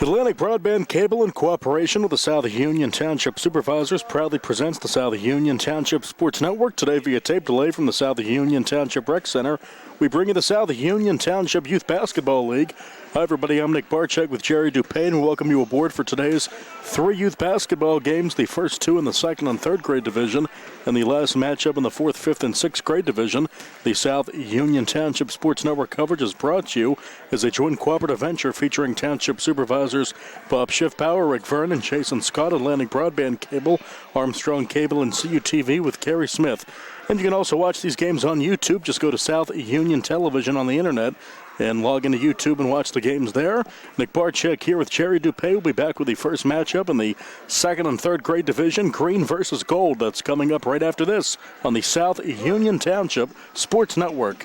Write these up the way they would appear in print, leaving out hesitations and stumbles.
Atlantic Broadband Cable, in cooperation with the South Union Township Supervisors, proudly presents the South Union Township Sports Network. Today, via tape delay from the South Union Township Rec Center, we bring you the South Union Township Youth Basketball League. Hi, everybody. I'm Nick Barczyk with Jerry Dupay, and we welcome you aboard for today's 3 youth basketball games, the first 2 in the 2nd and 3rd grade division, and the last matchup in the 4th, 5th, and 6th grade division. The South Union Township Sports Network coverage is brought to you as a joint cooperative venture featuring Township Supervisors Bob Schiffbauer, Rick Vern, and Jason Scott, Atlantic Broadband Cable, Armstrong Cable, and CUTV with Kerry Smith. And you can also watch these games on YouTube. Just go to South Union Television on the internet and log into YouTube and watch the games there. Nick Barczyk here with Jerry Dupay. We'll be back with the first matchup in the 2nd and 3rd grade division, green versus gold. That's coming up right after this on the South Union Township Sports Network.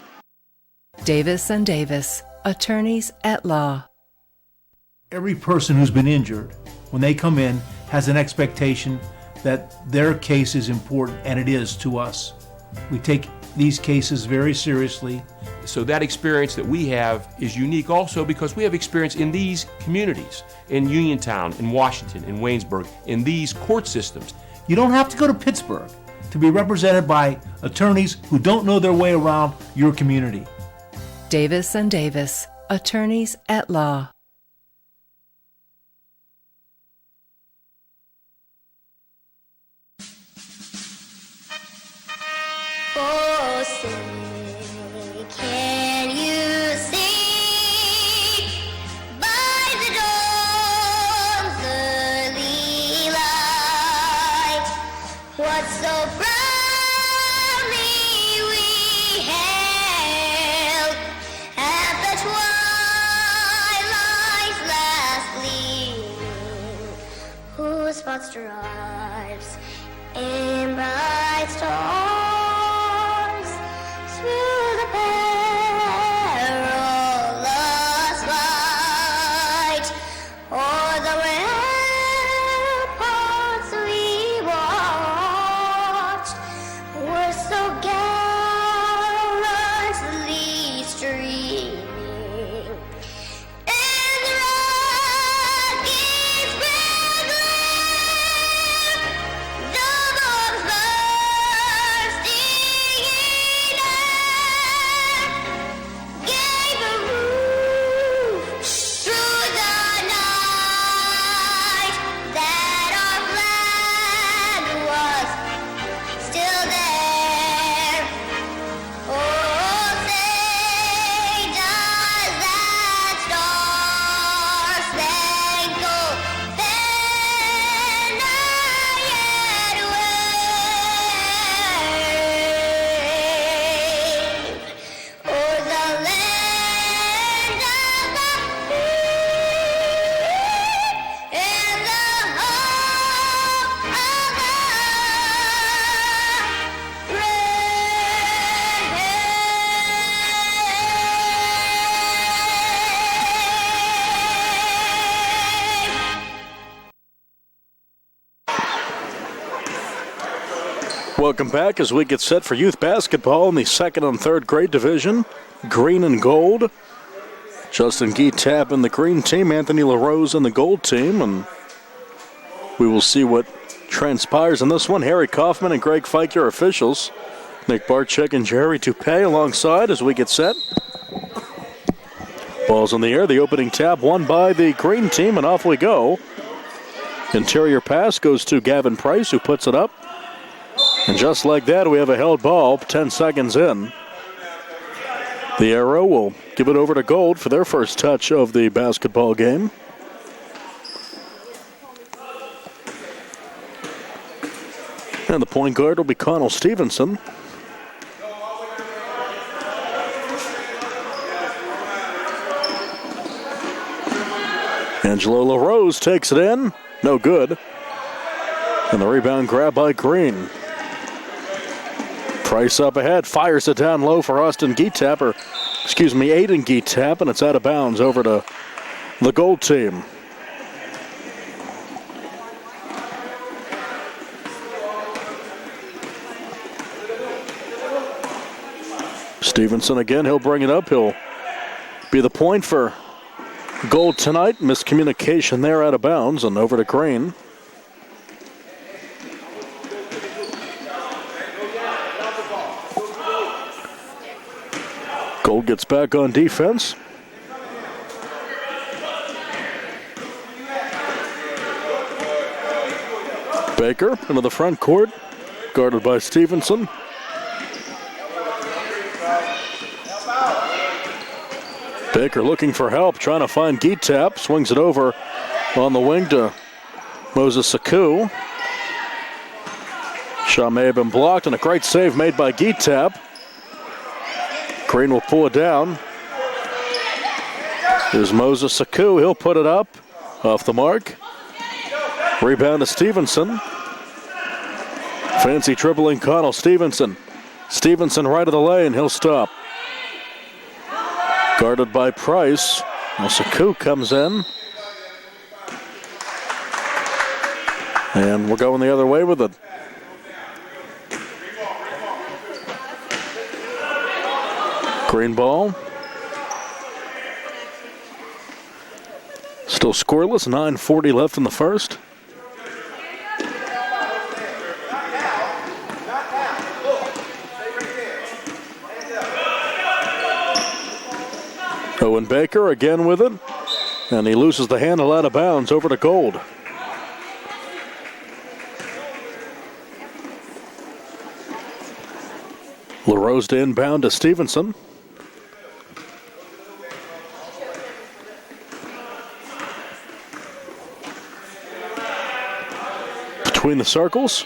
Davis & Davis, attorneys at law. Every person who's been injured, when they come in, has an expectation that their case is important, and it is to us. We take these cases very seriously. So that experience that we have is unique also because we have experience in these communities, in Uniontown, in Washington, in Waynesburg, in these court systems. You don't have to go to Pittsburgh to be represented by attorneys who don't know their way around your community. Davis & Davis, attorneys at law. Oh, say, can you see by the dawn's early light what so proudly we hailed at the twilight's last gleaming, whose spot stripes in bright stars through the perilous fight, o'er the ramparts we watched, were so gallantly streaming, and the rocket's red glare, the bombs bursting in air, gave a roof through the night that our flag was still there. Oh, say does that star-spangled banner yet wave o'er the land of the free and the hope of the Welcome back as we get set for youth basketball in the 2nd and 3rd grade division, green and gold. Justin Geetapp in the green team, Anthony LaRose in the gold team, and we will see what transpires in this one. Harry Kaufman and Greg Fike, your officials. Nick Barczyk and Jerry Dupay alongside as we get set. Ball's in the air. The opening tap won by the green team, and off we go. Interior pass goes to Gavin Price, who puts it up. And just like that, we have a held ball 10 seconds in. The Arrow will give it over to Gold for their first touch of the basketball game. And the point guard will be Connell Stevenson. Angelo LaRose takes it in. No good. And the rebound grab by Green. Price up ahead, fires it down low for Aiden Geetapp, and it's out of bounds over to the gold team. Stevenson again, he'll bring it up. He'll be the point for Gold tonight, miscommunication there out of bounds and over to Green. Gold gets back on defense. Baker into the front court, guarded by Stevenson. Baker looking for help, trying to find Geetap. Swings it over on the wing to Moses Saku. Shot may have been blocked, and a great save made by Geetap. Green will pull it down. Here's Moses Saku. He'll put it up off the mark. Rebound to Stevenson. Fancy dribbling Connell Stevenson. Stevenson right of the lane. He'll stop. Guarded by Price. Saku comes in. And we're going the other way with it. Green ball. Still scoreless. 9:40 left in the first. Owen Baker again with it, and he loses the handle out of bounds over to Gold. LaRose to inbound to Stevenson. Between the circles.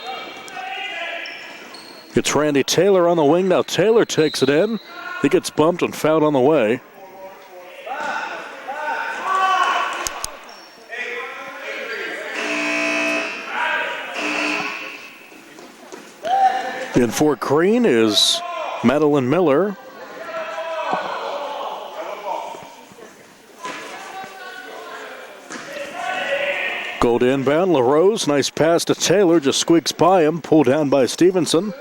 It's Randy Taylor on the wing. Now Taylor takes it in. He gets bumped and fouled on the way. In for Green is Madeline Miller. Gold inbound, LaRose, nice pass to Taylor, just squeaks by him, pulled down by Stevenson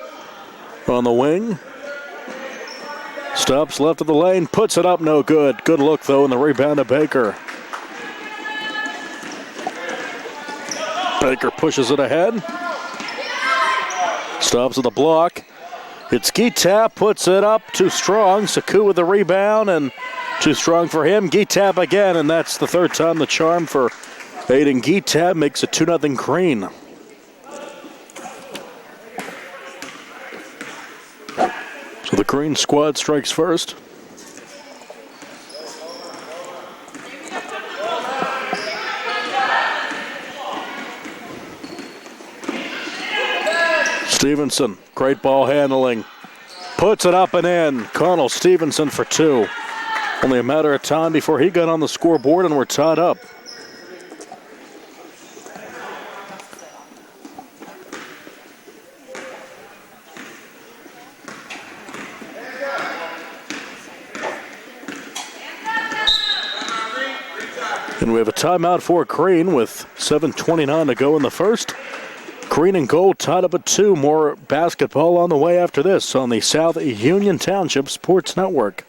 on the wing. Stops left of the lane, puts it up, no good. Good look though, and the rebound to Baker. Baker pushes it ahead. Stops at the block. It's Geetap, puts it up, too strong. Saku with the rebound, and too strong for him. Geetap again, and that's the third time the charm for Aiden Geetap. Makes it 2-0 Green. So the Green squad strikes first. Stevenson, great ball handling. Puts it up and in. Connell Stevenson for two. Only a matter of time before he got on the scoreboard, and we're tied up. And we have a timeout for Green with 7:29 to go in the first. Green and Gold tied up at 2. More basketball on the way after this on the South Union Township Sports Network.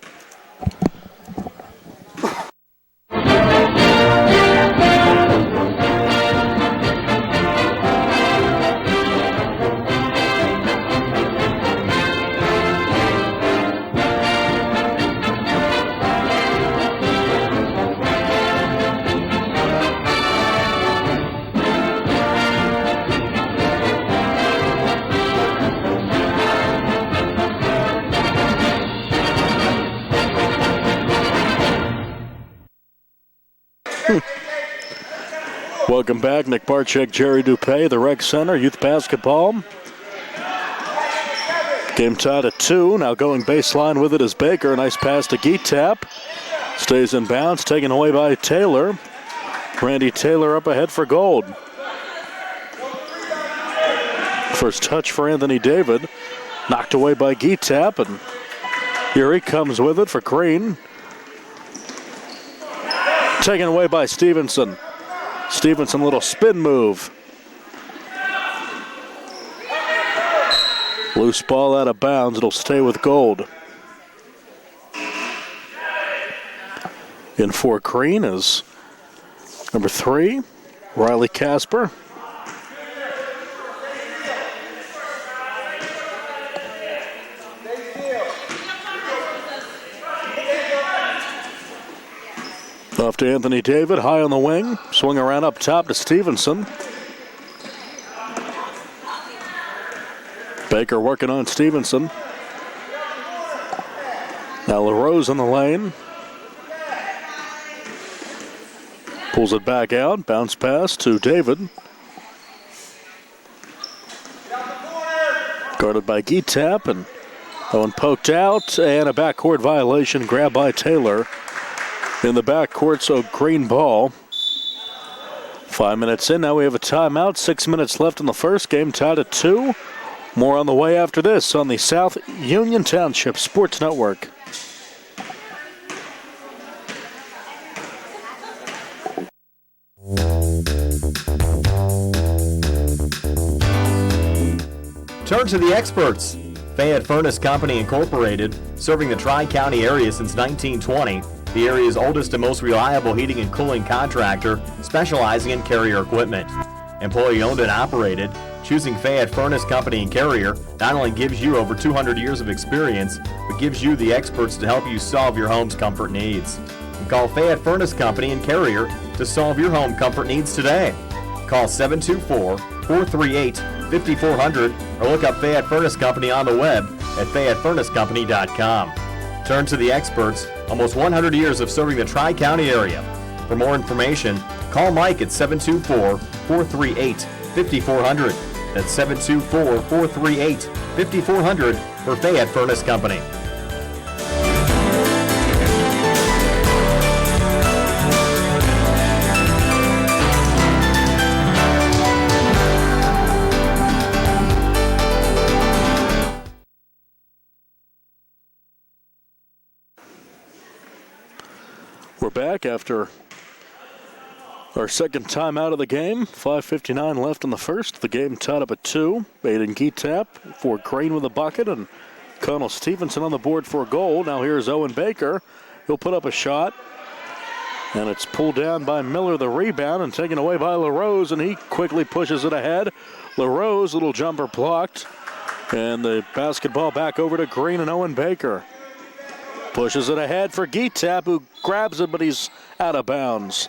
Welcome back, Nick Barczyk, Jerry Dupay, the Rec Center, youth basketball. Game tied at 2. Now going baseline with it is Baker. Nice pass to Geetap. Stays in bounds, taken away by Taylor. Randy Taylor up ahead for Gold. First touch for Anthony David. Knocked away by Geetap, and here he comes with it for Green. Taken away by Stevenson. Stevenson, little spin move. Loose ball out of bounds. It'll stay with Gold. In for Green is number 3, Riley Casper. Off to Anthony David, high on the wing. Swing around up top to Stevenson. Baker working on Stevenson. Now LaRose in the lane. Pulls it back out. Bounce pass to David. Guarded by Geetap, and Owen poked out, and a backcourt violation. Grabbed by Taylor in the backcourt, so green ball. 5 minutes in, now we have a timeout. 6 minutes left in the first game, tied at 2. More on the way after this on the South Union Township Sports Network. Turn to the experts. Fayette Furnace Company Incorporated, serving the Tri-County area since 1920. The area's oldest and most reliable heating and cooling contractor, specializing in Carrier equipment. Employee owned and operated, choosing Fayette Furnace Company and Carrier not only gives you over 200 years of experience, but gives you the experts to help you solve your home's comfort needs. And call Fayette Furnace Company and Carrier to solve your home comfort needs today. Call 724-438-5400 or look up Fayette Furnace Company on the web at FayetteFurnaceCompany.com. Turn to the experts, almost 100 years of serving the Tri-County area. For more information, call Mike at 724-438-5400. That's 724-438-5400 for Fayette Furnace Company. We're back after our second time out of the game. 5:59 left in the first. The game tied up at 2. Aiden Geetap for Crane with a bucket, and Connell Stevenson on the board for a goal. Now here's Owen Baker. He'll put up a shot, and it's pulled down by Miller, the rebound, and taken away by LaRose, and he quickly pushes it ahead. LaRose, little jumper blocked, and the basketball back over to Green and Owen Baker. Pushes it ahead for Geetap, who grabs it, but he's out of bounds.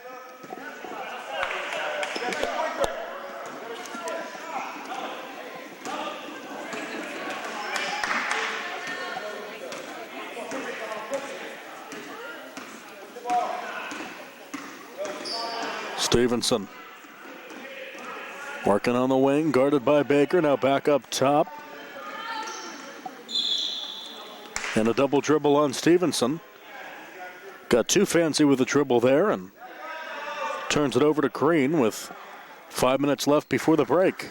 Stevenson working on the wing, guarded by Baker, now back up top. And a double dribble on Stevenson. Got too fancy with the dribble there and turns it over to Green with 5 minutes left before the break.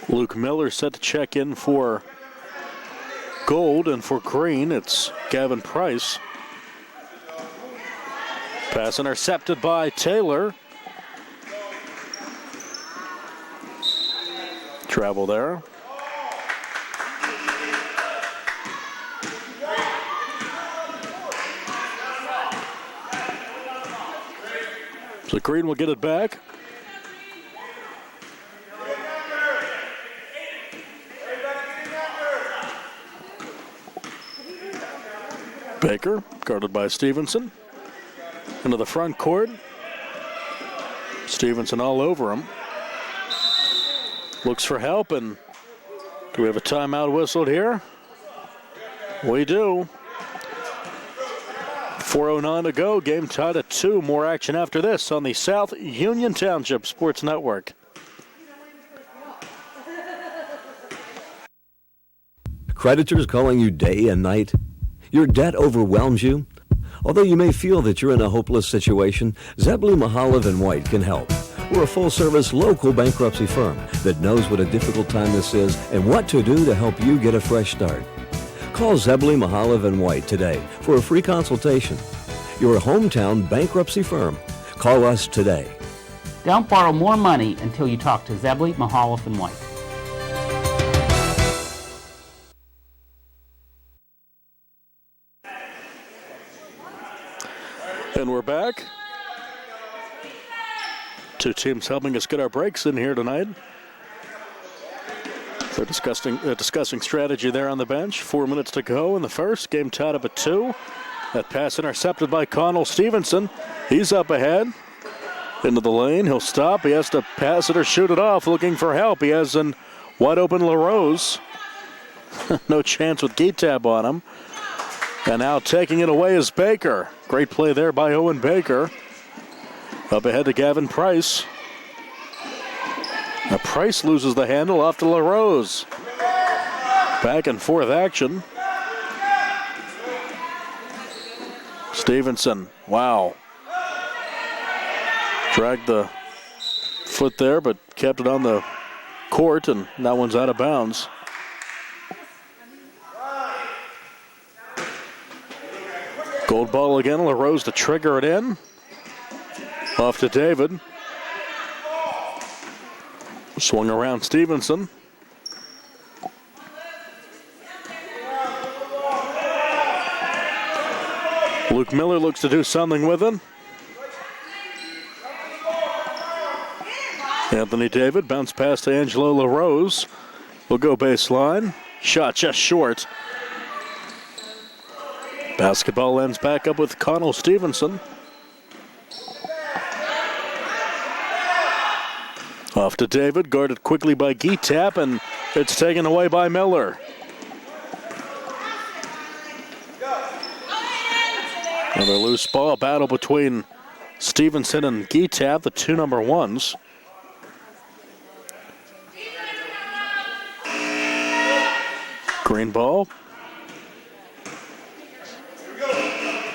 Luke Miller set to check in for Gold, and for Green, it's Gavin Price. Pass intercepted by Taylor. Travel there. So Green will get it back. Baker, guarded by Stevenson. Into the front court. Stevenson all over him. Looks for help, and do we have a timeout whistled here? We do. 4:09 to go. Game tied at 2. More action after this on the South Union Township Sports Network. Creditors calling you day and night? Your debt overwhelms you? Although you may feel that you're in a hopeless situation, Zebley, Mahalev & White can help. We're a full-service local bankruptcy firm that knows what a difficult time this is and what to do to help you get a fresh start. Call Zebley, Mahalev & White today for a free consultation. Your hometown bankruptcy firm. Call us today. Don't borrow more money until you talk to Zebley, Mahalev & White. And we're back. Two teams helping us get our breaks in here tonight. They're discussing strategy there on the bench. 4 minutes to go in the first. Game tied up at 2. That pass intercepted by Connell Stevenson. He's up ahead. Into the lane. He'll stop. He has to pass it or shoot it off. Looking for help. He has an wide open LaRose. No chance with Getab on him. And now taking it away is Baker. Great play there by Owen Baker. Up ahead to Gavin Price. Now Price loses the handle off to LaRose. Back and forth action. Stevenson, wow. Dragged the foot there, but kept it on the court, and that one's out of bounds. Gold ball again, LaRose to trigger it in. Off to David. Swung around Stevenson. Luke Miller looks to do something with it. Anthony David bounce pass to Angelo LaRose. Will go baseline. Shot just short. Basketball ends back up with Connell Stevenson. Off to David, guarded quickly by Getab, and it's taken away by Miller. Another loose ball, battle between Stevenson and Getab, the two number ones. Green ball.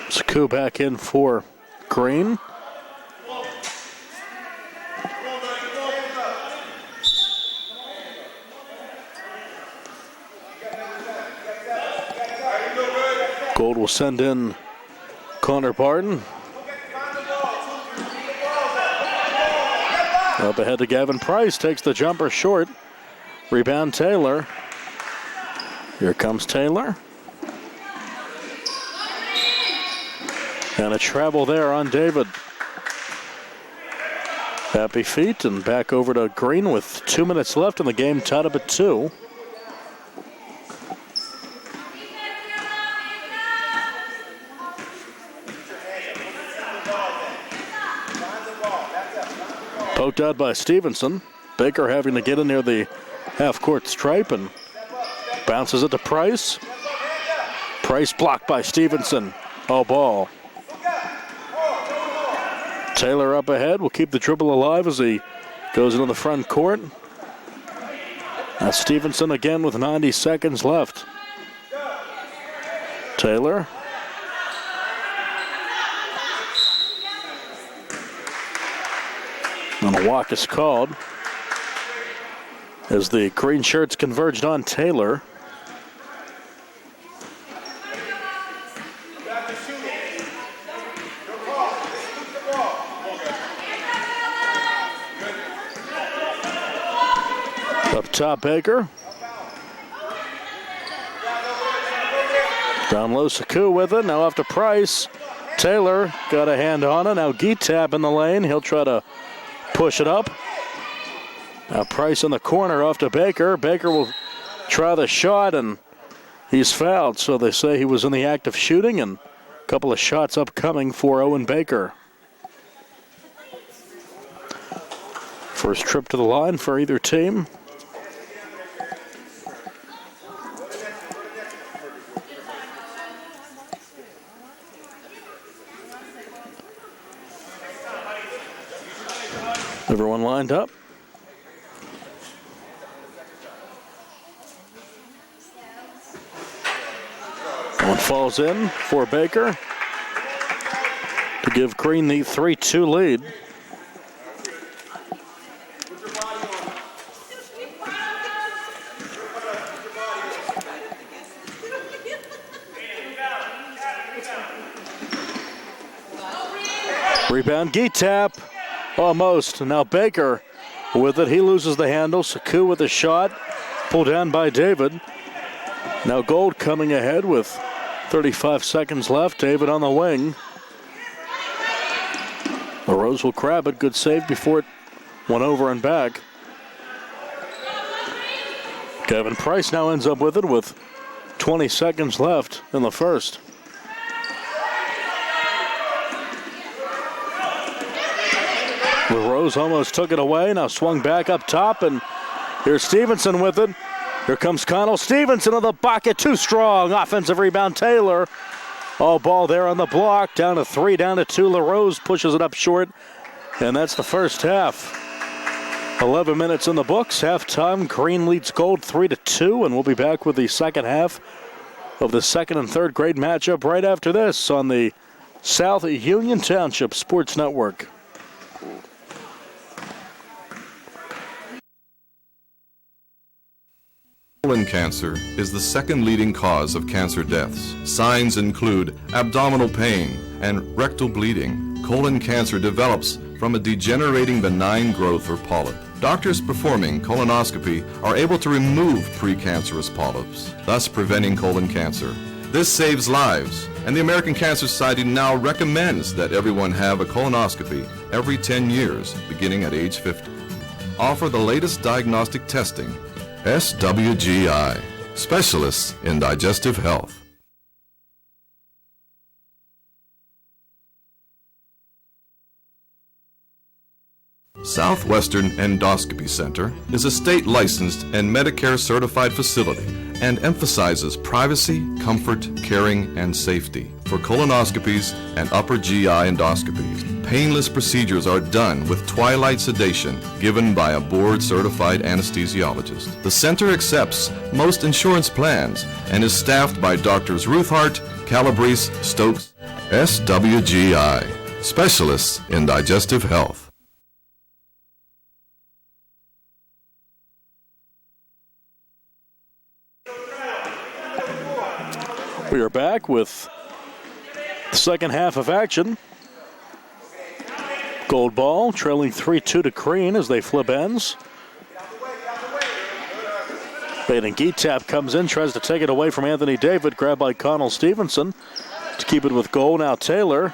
Saku back in for Green. Gold will send in Connor Barton. Up ahead to Gavin Price, takes the jumper short. Rebound Taylor. Here comes Taylor. And a travel there on David. Happy feet and back over to Green with 2 minutes left in the game, tied up at 2. Poked out by Stevenson. Baker having to get in near the half-court stripe and bounces it to Price. Price blocked by Stevenson. Oh, ball. Taylor up ahead will keep the dribble alive as he goes into the front court. Now Stevenson again with 90 seconds left. Taylor. And a walk is called as the green shirts converged on Taylor. Up top, Baker. Down low, Saku with it. Now off to Price. Taylor got a hand on it. Now Getab in the lane. He'll try to push it up. Now Price in the corner off to Baker. Baker will try the shot, and he's fouled. So they say he was in the act of shooting, and a couple of shots upcoming for Owen Baker. First trip to the line for either team. Everyone lined up. One falls in for Baker to give Green the 3-2 lead. Rebound, Getab. Almost. Now Baker with it. He loses the handle. Saku with a shot. Pulled down by David. Now Gold coming ahead with 35 seconds left. David on the wing. LaRose will grab it. Good save before it went over and back. Kevin Price now ends up with it with 20 seconds left in the first. LaRose almost took it away. Now swung back up top, and here's Stevenson with it. Here comes Connell Stevenson of the bucket. Too strong. Offensive rebound, Taylor. All ball there on the block. Down to 3, down to 2. LaRose pushes it up short, and that's the first half. 11 minutes in the books. Halftime, Green leads Gold 3-2, and we'll be back with the second half of the second and third grade matchup right after this on the South Union Township Sports Network. Colon cancer is the second leading cause of cancer deaths. Signs include abdominal pain and rectal bleeding. Colon cancer develops from a degenerating benign growth or polyp. Doctors performing colonoscopy are able to remove precancerous polyps, thus preventing colon cancer. This saves lives, and the American Cancer Society now recommends that everyone have a colonoscopy every 10 years, beginning at age 50. Offer the latest diagnostic testing. SWGI, specialists in digestive health. Southwestern Endoscopy Center is a state-licensed and Medicare-certified facility and emphasizes privacy, comfort, caring, and safety for colonoscopies and upper GI endoscopies. Painless procedures are done with twilight sedation given by a board-certified anesthesiologist. The center accepts most insurance plans and is staffed by Doctors Ruthhart, Calabrese, Stokes, SWGI, specialists in digestive health. We are back with the second half of action. Gold ball trailing 3-2 to Green as they flip ends. Baden Geetap comes in, tries to take it away from Anthony David, grabbed by Connell Stevenson. To keep it with goal now Taylor.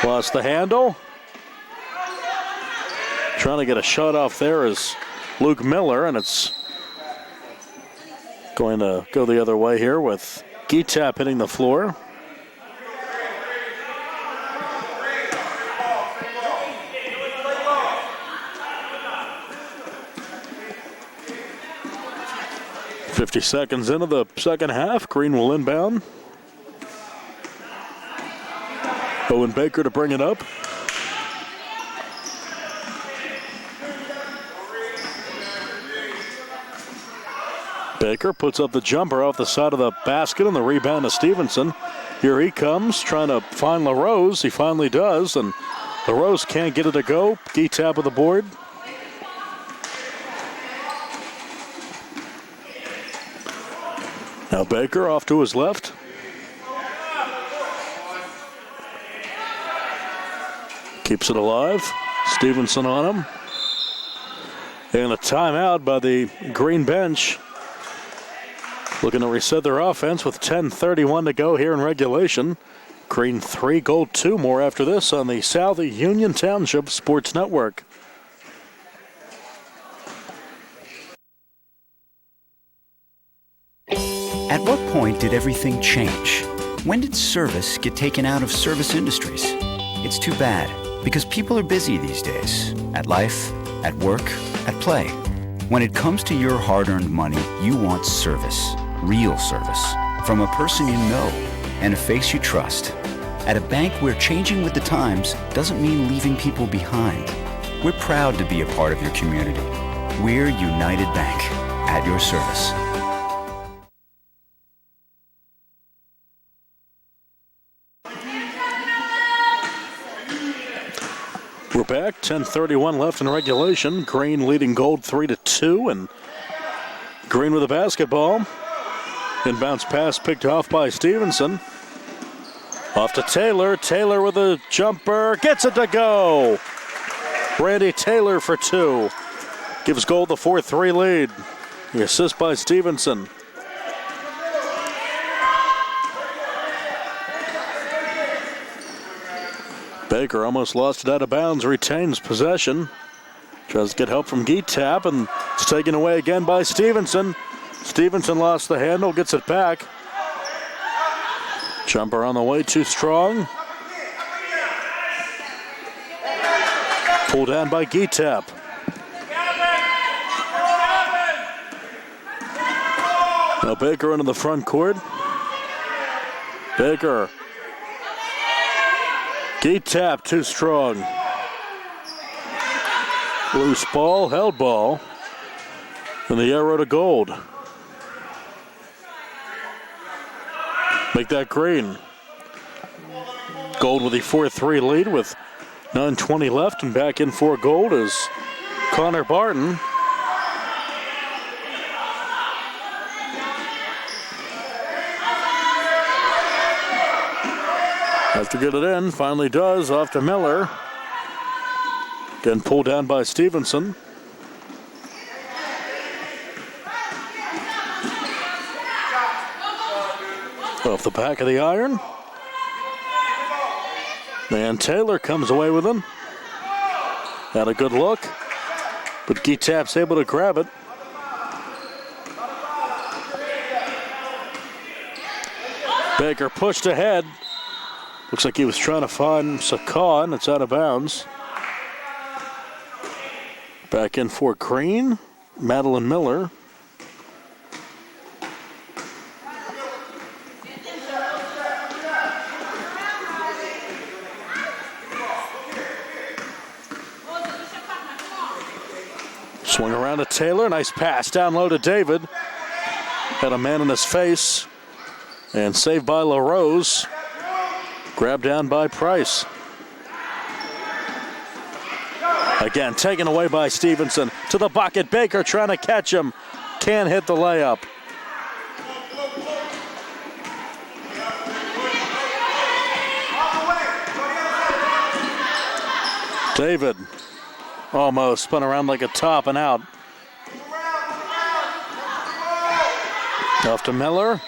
Lost the handle. Trying to get a shot off there is Luke Miller, and it's going to go the other way here with Geetap hitting the floor. .50 seconds into the second half. Green will inbound. Owen Baker to bring it up. Baker puts up the jumper off the side of the basket, and the rebound to Stevenson. Here he comes, trying to find LaRose. He finally does, and LaRose can't get it to go. Geetap with the board. Now Baker off to his left. Keeps it alive. Stevenson on him. And a timeout by the Green bench. Looking to reset their offense with 10:31 to go here in regulation. Green 3, Gold 2. More after this on the South Union Township Sports Network. At what point did everything change? When did service get taken out of service industries? It's too bad, because people are busy these days. At life, at work, at play. When it comes to your hard-earned money, you want service. Real service. From a person you know and a face you trust. At a bank where changing with the times doesn't mean leaving people behind. We're proud to be a part of your community. We're United Bank, at your service. We're back, 10:31 left in regulation. Green leading Gold 3-2, and Green with the basketball. Inbounds pass picked off by Stevenson. Off to Taylor. Taylor with a jumper. Gets it to go. Randy Taylor for 2. Gives Gold the 4-3 lead. The assist by Stevenson. Baker almost lost it out of bounds, retains possession. Tries to get help from Geetap, and it's taken away again by Stevenson. Stevenson lost the handle, gets it back. Jumper on the way, too strong. Pulled down by Geetap. Now Baker into the front court. Baker. Geetap too strong. Loose ball, held ball. And the arrow to Gold. Make that green. Gold with a 4-3 lead with 9:20 left, and back in for Gold is Connor Barton. Has to get it in, finally does, off to Miller. Again pulled down by Stevenson. Off the back of the iron. And Taylor comes away with him. Had a good look, but Geetap's able to grab it. Baker pushed ahead. Looks like he was trying to find Sakan, and it's out of bounds. Back in for Green, Madeline Miller. Swing around to Taylor, nice pass down low to David. Had a man in his face, and saved by LaRose. Grabbed down by Price. Again, taken away by Stevenson. To the bucket, Baker trying to catch him. Can't hit the layup. David almost spun around like a top and out. Off to Miller.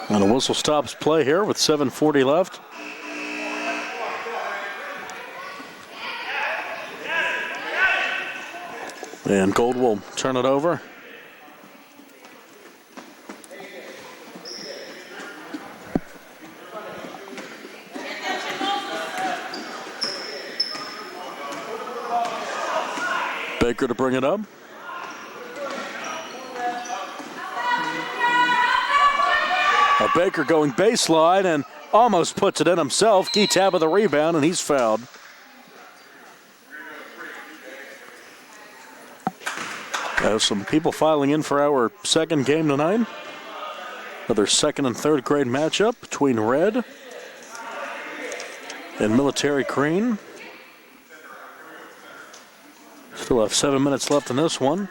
And a whistle stops play here with 7:40 left. And Gold will turn it over. Baker to bring it up. Baker going baseline and almost puts it in himself. Geetap with the rebound, and he's fouled. Some people filing in for our second game tonight. Another second and third grade matchup between Red and Military Green. Still have 7 minutes left in this one.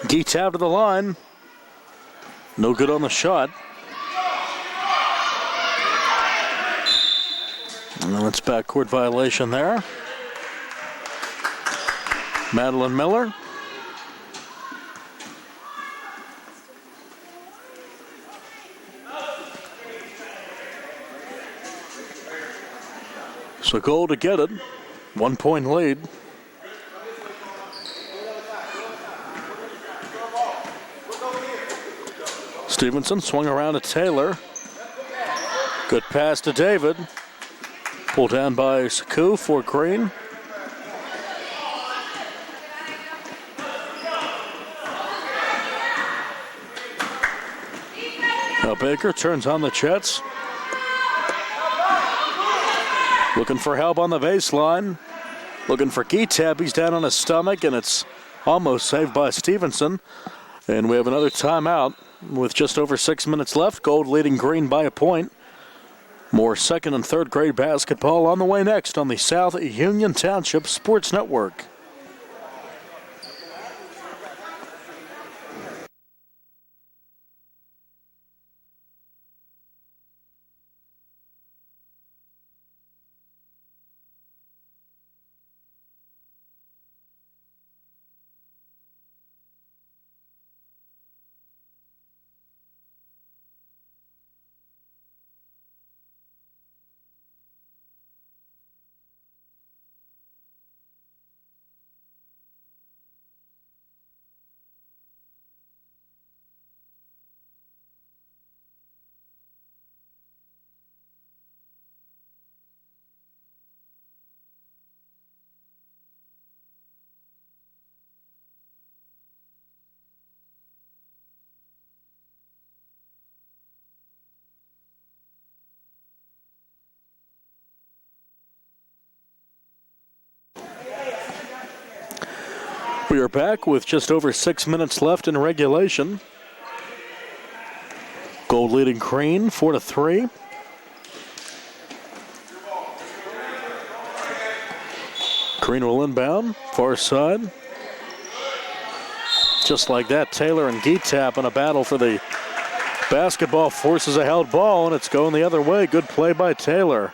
Geetap to the line. No good on the shot. And that's backcourt violation there. Madeline Miller. So Gold to get it. 1 point lead. Stevenson swung around to Taylor. Good pass to David. Pulled down by Saku for Green. Now Baker turns on the Jets. Looking for help on the baseline. Looking for Geetap. He's down on his stomach, and it's almost saved by Stevenson. And we have another timeout with just over 6 minutes left. Gold leading Green by a point. More second and third grade basketball on the way next on the South Union Township Sports Network. We are back with just over 6 minutes left in regulation. Gold leading Crane 4-3. Crane will inbound, far side. Just like that, Taylor and Geetap in a battle for the basketball, forces a held ball, and it's going the other way. Good play by Taylor.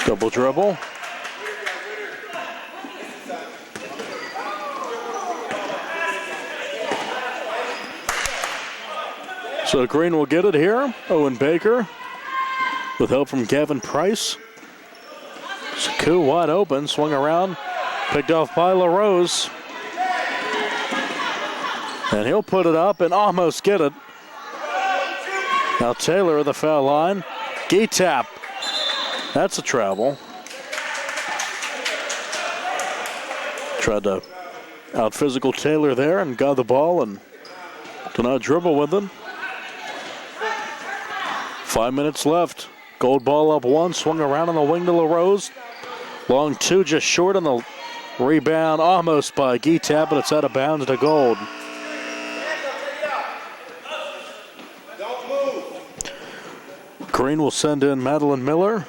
Double dribble. So Green will get it here. Owen Baker with help from Gavin Price. Saku wide open, swung around, picked off by LaRose. And he'll put it up and almost get it. Now Taylor at the foul line. Geetap. That's a travel. Tried to out-physical Taylor there and got the ball and did not dribble with him. 5 minutes left. Gold ball up one, swung around on the wing to LaRose. Long two, just short on the rebound, almost by Geetap, but it's out of bounds to Gold. Green will send in Madeline Miller.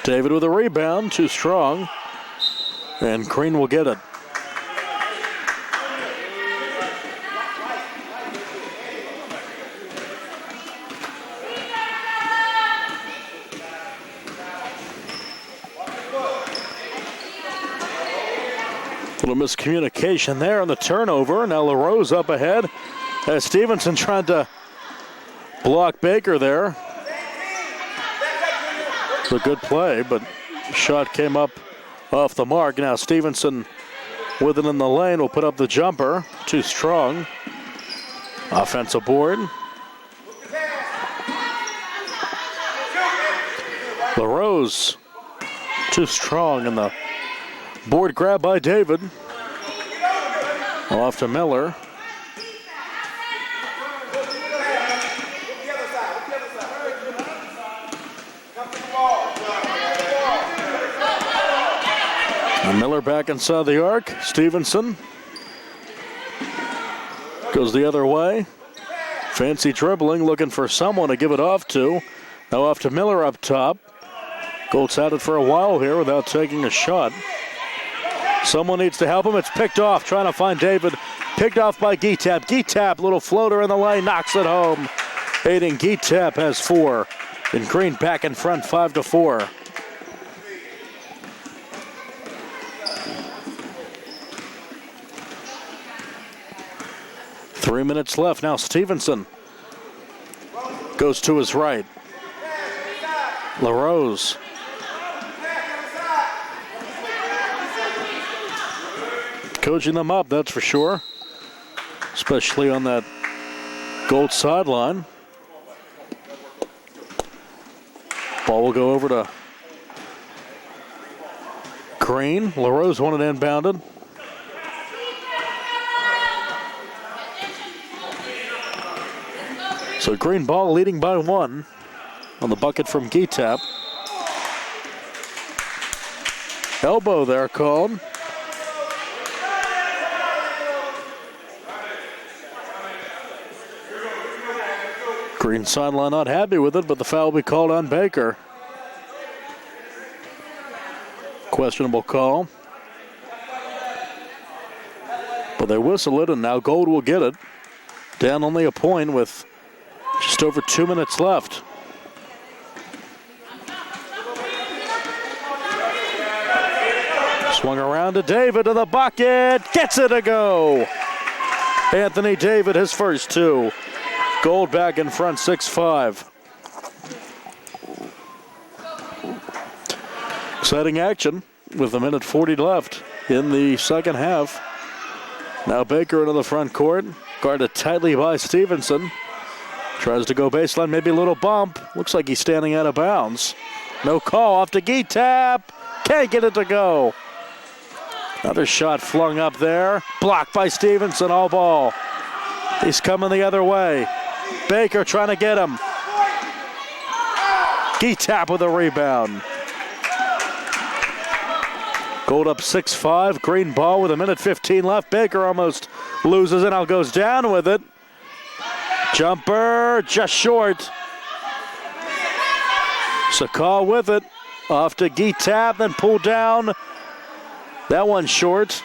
David with a rebound, too strong. And Green will get it. Little miscommunication there on the turnover. Now LaRose up ahead as Stevenson tried to block Baker there. It's a good play, but shot came up off the mark. Now Stevenson with it in the lane will put up the jumper. Too strong. Offensive board. LaRose too strong in the board grab by David. Off to Miller. And Miller back inside the arc. Stevenson goes the other way. Fancy dribbling, looking for someone to give it off to. Now off to Miller up top. Gold's had it for a while here without taking a shot. Someone needs to help him. It's picked off, trying to find David. Picked off by Geetap. Geetap, little floater in the lane, knocks it home. Aiden Geetap has four. And Green back in front, 5-4. Three minutes left. Now Stevenson goes to his right. LaRose. Coaching them up, that's for sure. Especially on that Gold sideline. Ball will go over to Green. LaRose wanted inbounded. So Green ball leading by one on the bucket from Geetap. Elbow there called. Green sideline not happy with it, but the foul will be called on Baker. Questionable call. But they whistle it, and now Gold will get it. Down only a point with just over 2 minutes left. Swung around to David to the bucket. Gets it to go. Anthony David, his first two. Gold back in front, 6-5. Exciting action with a minute 40 left in the second half. Now Baker into the front court. Guarded tightly by Stevenson. Tries to go baseline, maybe a little bump. Looks like he's standing out of bounds. No call. Off to Geetap. Can't get it to go. Another shot flung up there. Blocked by Stevenson. All ball. He's coming the other way. Baker trying to get him. Geetap with a rebound. Gold up 6-5. Green ball with 1:15 left. Baker almost loses it. Now goes down with it. Jumper just short. Sakal with it. Off to Geetap, then pulled down. That one short.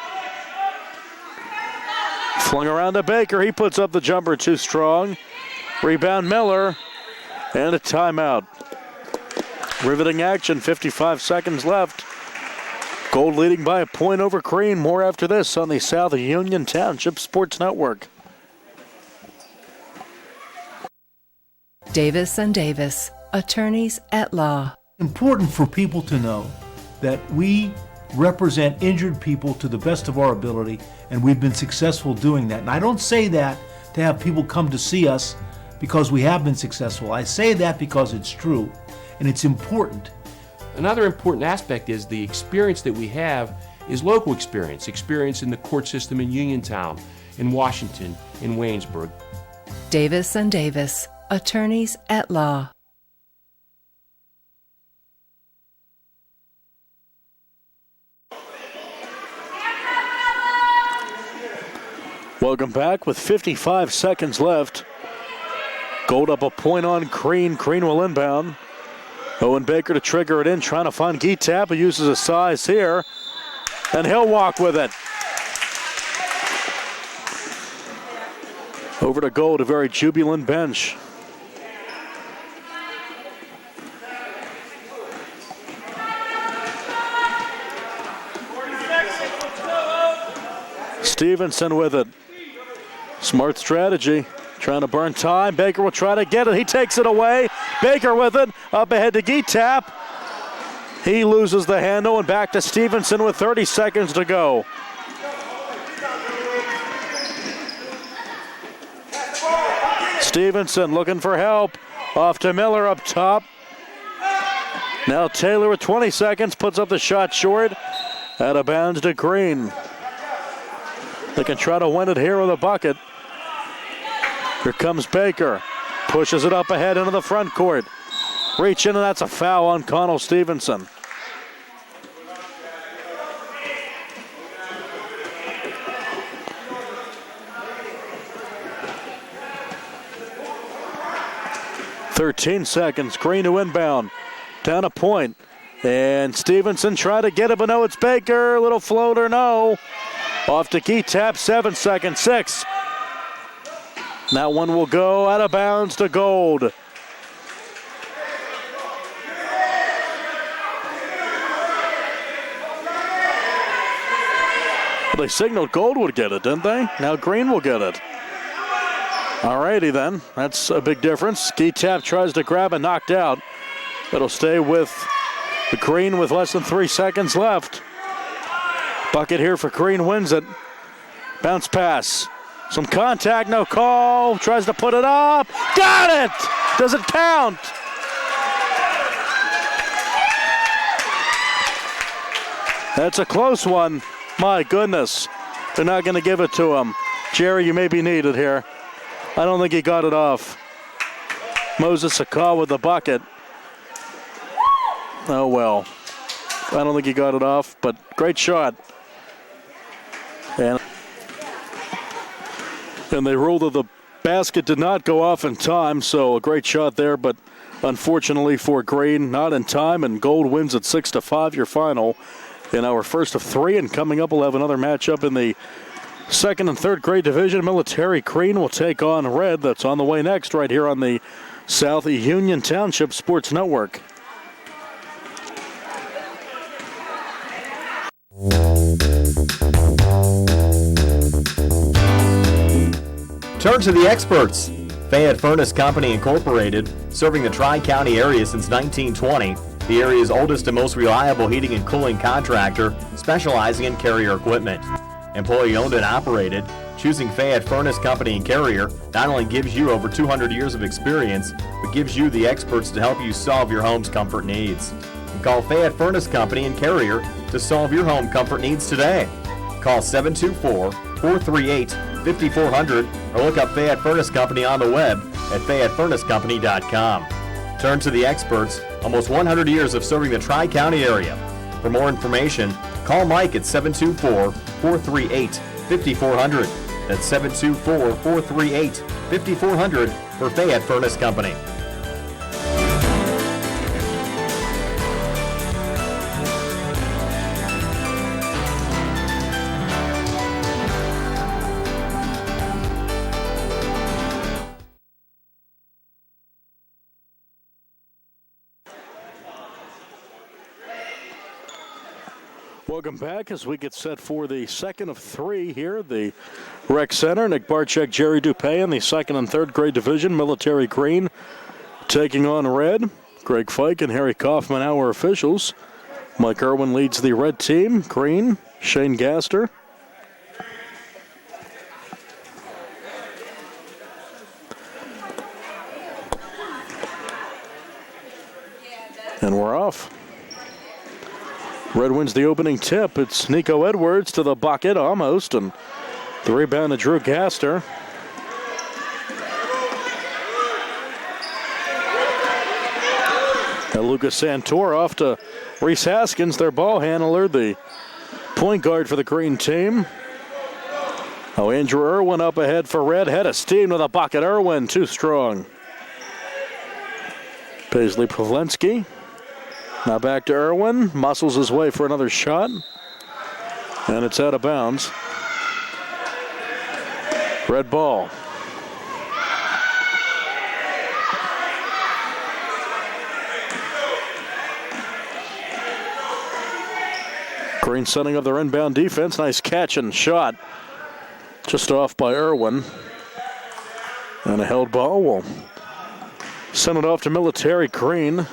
Flung around to Baker. He puts up the jumper too strong. Rebound Miller. And a timeout. Riveting action, 55 seconds left. Gold leading by a point over Green. More after this on the South Union Township Sports Network. Davis and Davis, attorneys at law. Important for people to know that we represent injured people to the best of our ability, and we've been successful doing that. And I don't say that to have people come to see us because we have been successful. I say that because it's true, and it's important. Another important aspect is the experience that we have is local experience in the court system in Uniontown, in Washington, in Waynesburg. Davis and Davis, attorneys at law. Welcome back with 55 seconds left. Gold up a point on Green. Green will inbound. Owen Baker to trigger it in, trying to find Geetap, who uses his size here. And he'll walk with it. Over to Gold, a very jubilant bench. Stevenson with it. Smart strategy. Trying to burn time. Baker will try to get it. He takes it away. Baker with it. Up ahead to Geetap. He loses the handle and back to Stevenson with 30 seconds to go. Stevenson looking for help. Off to Miller up top. Now Taylor with 20 seconds puts up the shot short. Out of bounds to Green. They can try to win it here with a bucket. Here comes Baker. Pushes it up ahead into the front court. Reach in, and that's a foul on Connell Stevenson. "13 seconds. Green to inbound. Down a point. And Stevenson tried to get it, but no, it's Baker. Little floater, no. Off to Geetap, 7 seconds, 6. That one will go out of bounds to Gold. They signaled Gold would get it, didn't they? Now Green will get it. All righty then, that's a big difference. Geetap tries to grab and knocked out. It'll stay with the Green with less than 3 seconds left. Bucket here for Green, wins it. Bounce pass. Some contact, no call. Tries to put it up. Got it! Does it count? That's a close one. My goodness. They're not going to give it to him. Jerry, you may be needed here. I don't think he got it off. Moses Sakal with the bucket. Oh, well. I don't think he got it off, but great shot. And they ruled that the basket did not go off in time, so a great shot there, but unfortunately for Green, not in time, and Gold wins at 6-5, your final in our first of 3. And coming up, we'll have another matchup in the second and third grade division. Military Green will take on Red. That's on the way next right here on the South Union Township Sports Network. Turn to the experts. Fayette Furnace Company Incorporated, serving the Tri-County area since 1920. The area's oldest and most reliable heating and cooling contractor, specializing in Carrier equipment. Employee owned and operated, Choosing Fayette Furnace Company and Carrier not only gives you over 200 years of experience, but gives you the experts to help you solve your home's comfort needs. Call Fayette Furnace Company and Carrier to solve your home comfort needs today. Call 724-438-5400 or look up Fayette Furnace Company on the web at FayetteFurnaceCompany.com. Turn to the experts, almost 100 years of serving the Tri-County area. For more information, call Mike at 724-438-5400. That's 724-438-5400 for Fayette Furnace Company. Welcome back as we get set for the second of three here at the Rec Center. Nick Barczyk, Jerry Dupay in the second and third grade division. Military Green taking on Red. Greg Fike and Harry Kaufman, our officials. Mike Irwin leads the Red team. Green, Shane Gaster. And we're off. Red wins the opening tip. It's Nico Edwards to the bucket almost, and the rebound to Drew Gaster. And Lucas Santor off to Reese Haskins, their ball handler, the point guard for the Green team. Oh, Andrew Irwin up ahead for Red. Head of steam to the bucket. Irwin too strong. Paisley Pavlensky. Now back to Irwin. Muscles his way for another shot. And it's out of bounds. Red ball. Green setting up their inbound defense. Nice catch and shot. Just off by Irwin. And a held ball will send it off to Military Green.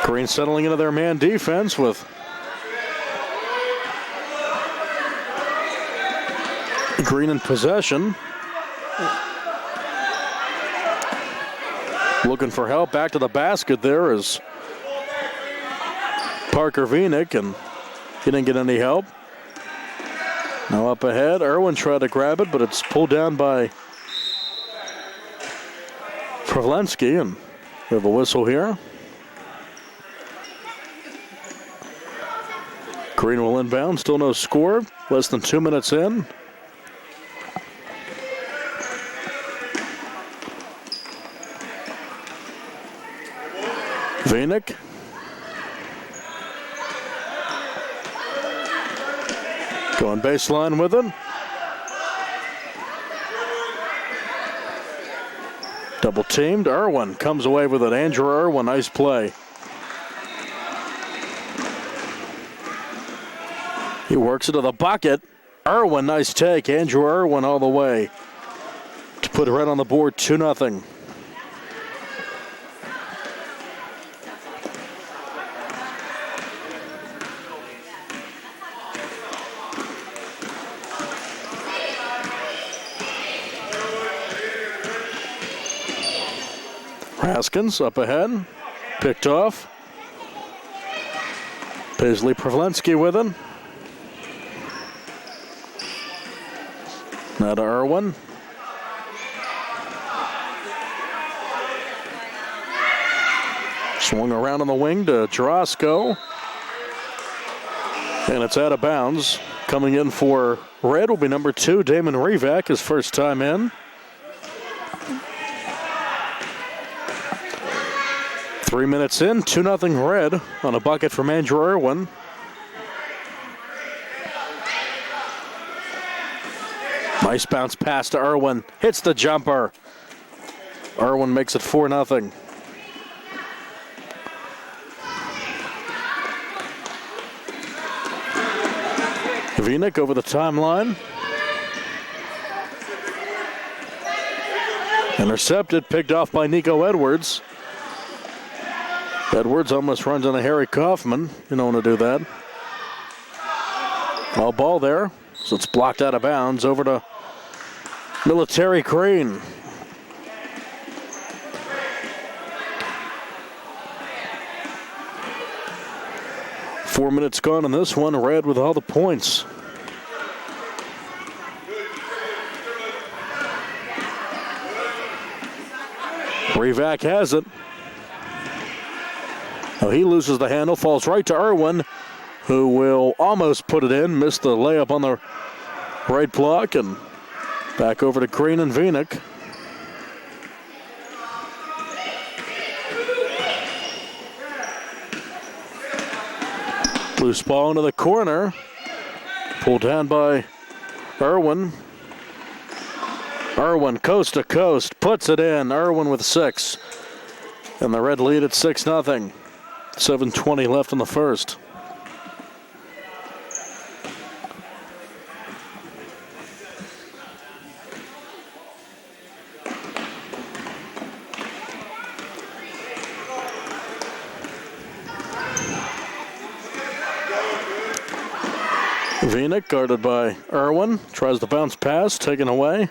Green settling into their man defense with Green in possession. Looking for help. Back to the basket there is Parker Vinik, and he didn't get any help. Now up ahead, Irwin tried to grab it, but it's pulled down by Pavlensky, and we have a whistle here. Green will inbound, still no score, less than 2 minutes in. Vinik. Going baseline with him. Double teamed. Irwin comes away with it. Andrew Irwin, nice play. He works it to the bucket. Irwin, nice take. Andrew Irwin all the way to put Red on the board, 2-0. Haskins up ahead, picked off. Paisley Pavlensky with him. Now to Irwin. Swung around on the wing to Jarosco. And it's out of bounds. Coming in for Red will be number 2, Damon Revak, his first time in. 3 minutes in, 2-0 Red on a bucket from Andrew Irwin. Nice bounce pass to Irwin. Hits the jumper. Irwin makes it 4-0. Vinik over the timeline. Intercepted, picked off by Nico Edwards. Edwards almost runs into Harry Kaufman. You don't want to do that. All ball there, so it's blocked out of bounds over to Military Green. Four minutes gone in this one. Red with all the points. Revac has it. Oh, he loses the handle, falls right to Irwin, who will almost put it in. Missed the layup on the right block, and back over to Green and Vinik. Loose ball into the corner. Pulled down by Irwin. Irwin coast to coast, puts it in. Irwin with 6. And the Red lead at 6-0. 7:20 left in the first. Vinik guarded by Irwin. Tries to bounce pass, taken away.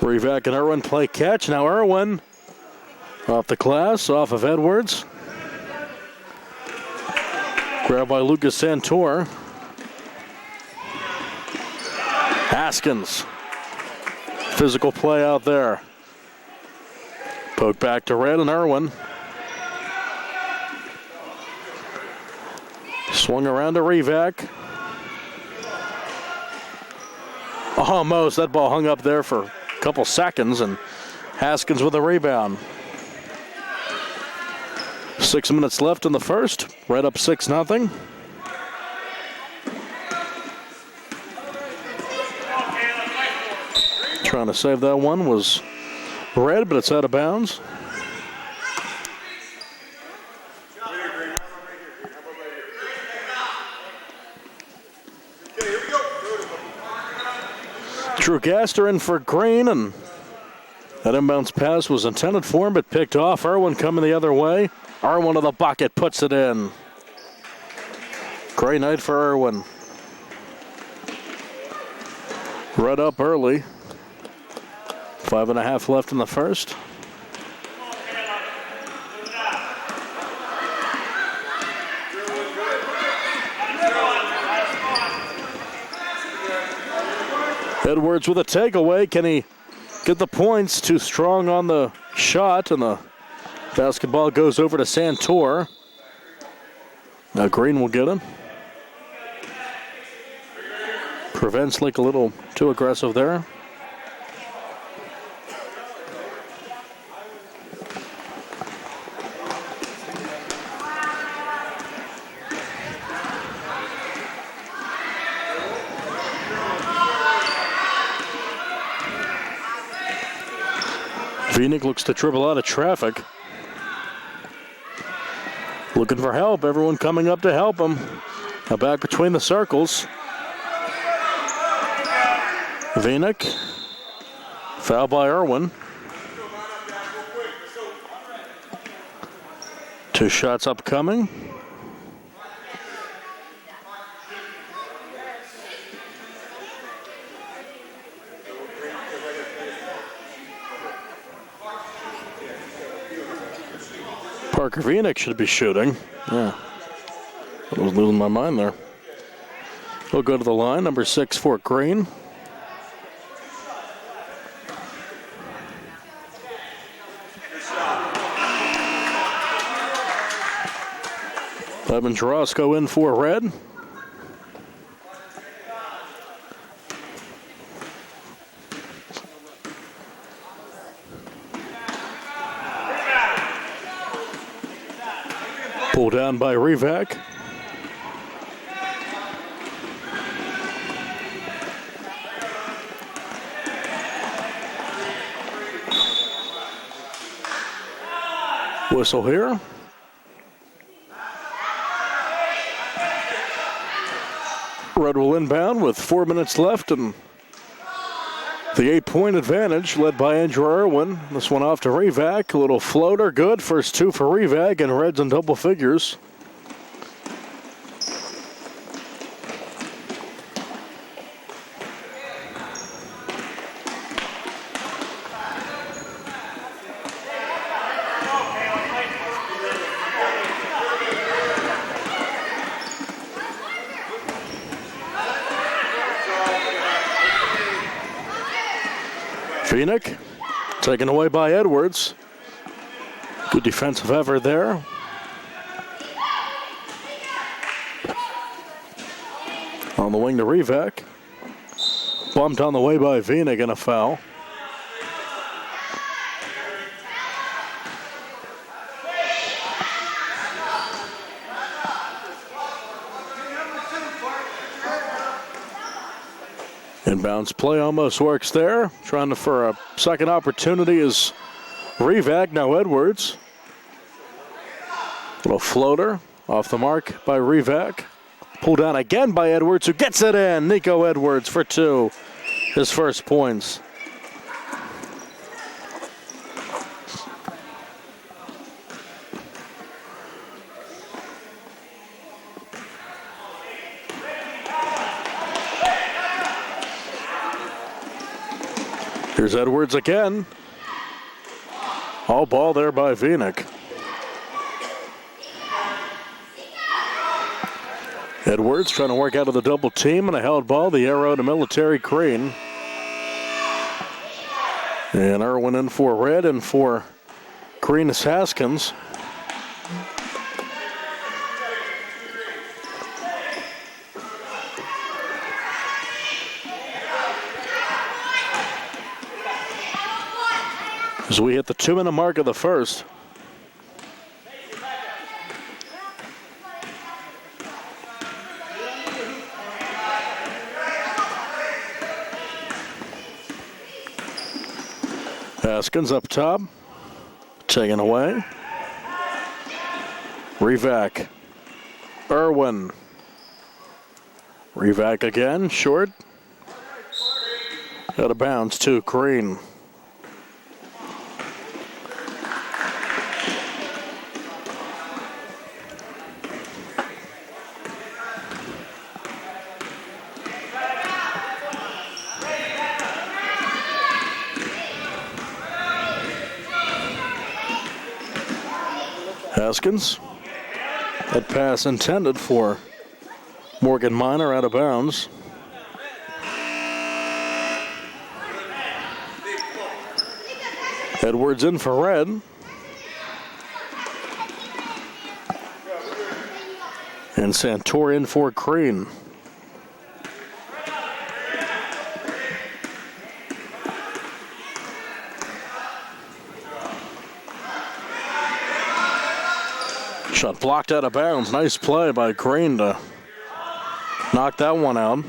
Revac and Irwin play catch. Now Irwin off the glass, off of Edwards. Grabbed by Lucas Santor. Haskins. Physical play out there. Poke back to Red and Irwin. Swung around to Revac. Almost. That ball hung up there for a couple seconds, and Haskins with a rebound. 6 minutes left in the first. Red up 6-0. Trying to save that one was Red, but it's out of bounds. Drew Gaster in for Green, and that inbounds pass was intended for him, but picked off. Irwin coming the other way. Irwin to the bucket, puts it in. Great night for Irwin. Red up early. 5.5 left in the first. Edwards with a takeaway. Can he get the points? Too strong on the shot, and the basketball goes over to Santor. Now Green will get him. Prevents like a little too aggressive there. Vinik looks to dribble out of traffic. Looking for help. Everyone coming up to help him. Now back between the circles. Vinik. Foul by Irwin. 2 shots upcoming. Parker Vinik should be shooting. Yeah. I was losing my mind there. He'll go to the line. Number 6 for Green. Evan Jarosco in for Red. Pulled down by Revac. Whistle here. Red will inbound with 4 minutes left, and The 8-point advantage led by Andrew Irwin. This one off to Revac. A little floater, good. First two for Revac, and Reds in double figures. Phoenix taken away by Edwards. Good defensive effort there. On the wing to Revac. Bumped on the way by Phoenix and a foul. Inbounds play almost works there. Trying for a second opportunity is Revac, now Edwards. Little floater off the mark by Revac. Pulled down again by Edwards, who gets it in. Nico Edwards for two. His first points. Here's Edwards again. All ball there by Phoenix. Edwards trying to work out of the double team and a held ball. The arrow to Military Crane. And Irwin in for Red and for Green is Haskins. As we hit the 2-minute mark of the first. Haskins up top. Taken away. Revac. Irwin. Revac again. Short. Out of bounds to Green. Haskins. That pass intended for Morgan Minor, out of bounds. Edwards in for Red. And Santor in for Green. Shot blocked out of bounds. Nice play by Green to knock that one out.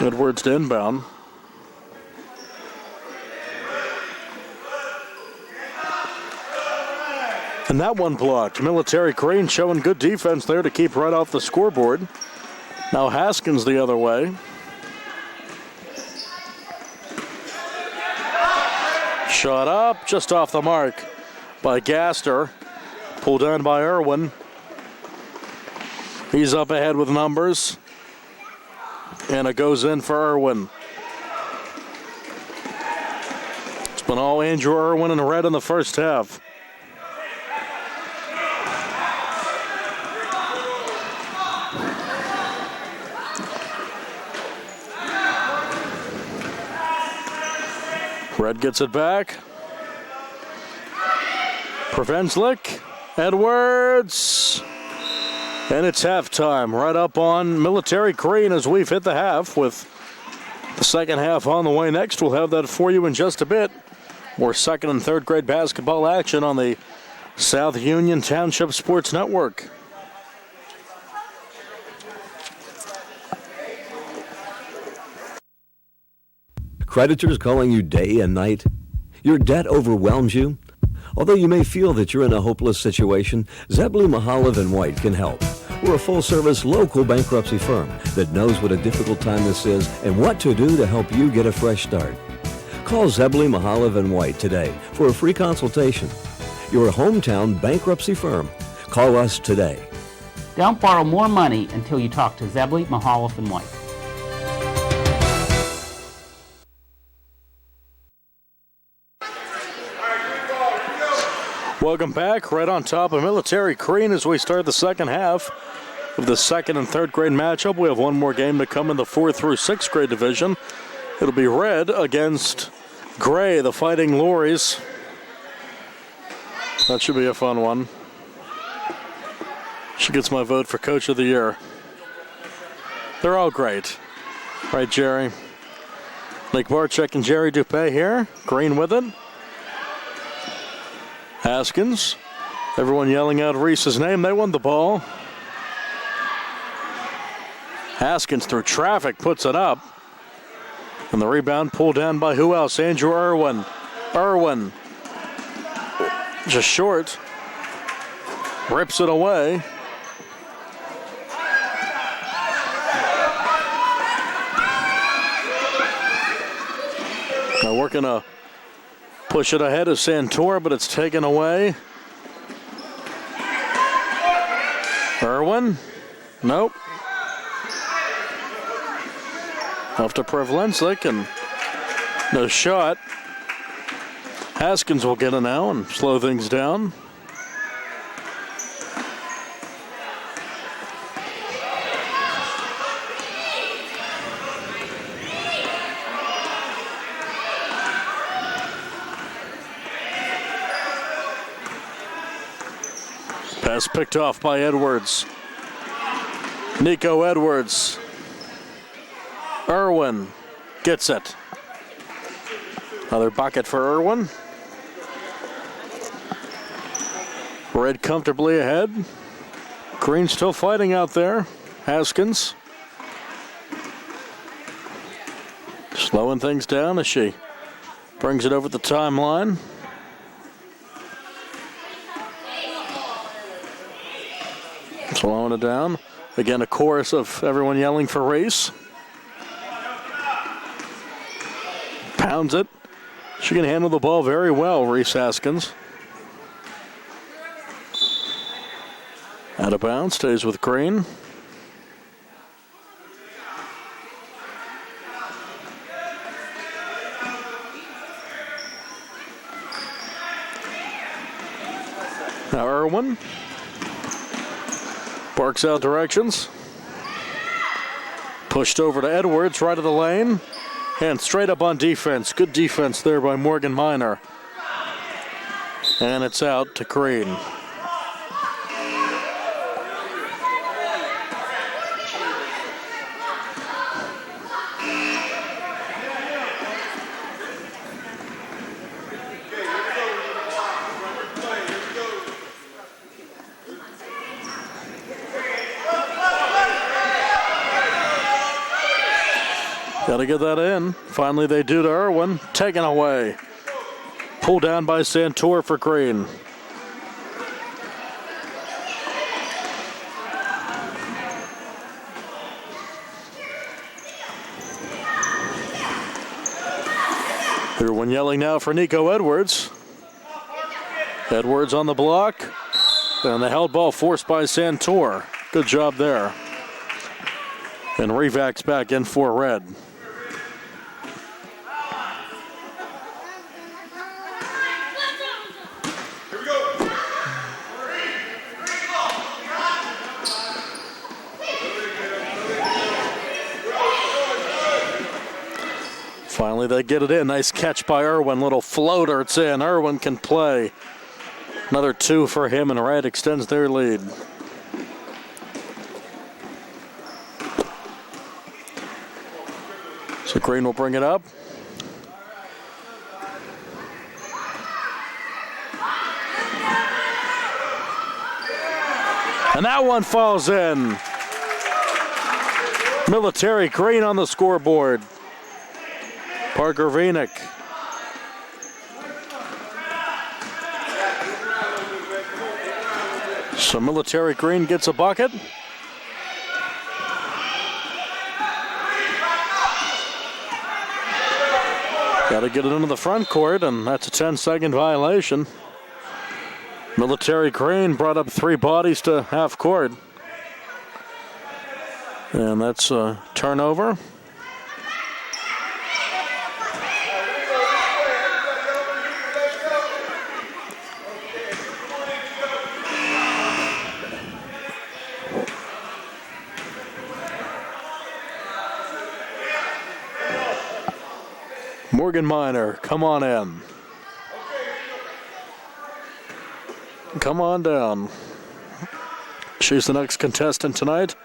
Edwards to inbound. And that one blocked. Military Crane showing good defense there to keep right off the scoreboard. Now Haskins the other way. Shot up, just off the mark by Gaster. Pulled down by Irwin. He's up ahead with numbers. And it goes in for Irwin. It's been all Andrew Irwin and Red in the first half. Red gets it back. Prevenslick. Edwards. And it's halftime. Right up on Military Crane as we've hit the half with the second half on the way next. We'll have that for you in just a bit. More second and third grade basketball action on the South Union Township Sports Network. Creditors calling you day and night? Your debt overwhelms you? Although you may feel that you're in a hopeless situation, Zeblu Mahalev & White can help. We're a full-service local bankruptcy firm that knows what a difficult time this is and what to do to help you get a fresh start. Call Zebley, Mahalev, and White today for a free consultation. Your hometown bankruptcy firm. Call us today. Don't borrow more money until you talk to Zebley, Mahalev, and White. Welcome back. Right on top of Military Green as we start the second half of the second and third grade matchup. We have one more game to come in the 4th through 6th grade division. It'll be Red against Gray, the Fighting Lories. That should be a fun one. She gets my vote for Coach of the Year. They're all great. Right, Jerry? Nick Barczyk and Jerry Dupé here. Green with it. Haskins. Everyone yelling out Reese's name. They won the ball. Haskins through traffic puts it up. And the rebound pulled down by who else? Andrew Irwin. Irwin. Just short. Rips it away. Now working to push it ahead of Santor, but it's taken away. Irwin. Nope. Off to Prevlensik, and no shot. Haskins will get it now and slow things down. Pass picked off by Edwards. Nico Edwards. Irwin gets it. Another bucket for Irwin. Red comfortably ahead. Green still fighting out there. Haskins. Slowing things down as she brings it over the timeline. Slowing it down. Again, a chorus of everyone yelling for Reese. Pounds it. She can handle the ball very well, Reese Haskins. Out of bounds, stays with Green. Now Irwin. Barks out directions. Pushed over to Edwards, right of the lane. And straight up on defense. Good defense there by Morgan Minor. And it's out to Green. Got to get that in. Finally, they do to Irwin. Taken away. Pulled down by Santor for Green. Everyone yelling now for Nico Edwards. Edwards on the block. And the held ball forced by Santor. Good job there. And Revak's back in for Red. Finally, they get it in. Nice catch by Irwin. Little floater. It's in. Irwin can play. Another two for him, and Red extends their lead. So Green will bring it up. And that one falls in. Military Green on the scoreboard. Parker Vinik. So Military Green gets a bucket. Got to get it into the front court, and that's a 10-second violation. Military Crane brought up 3 bodies to half court. And that's a turnover. Morgan Minor, come on in. Come on down. She's the next contestant tonight.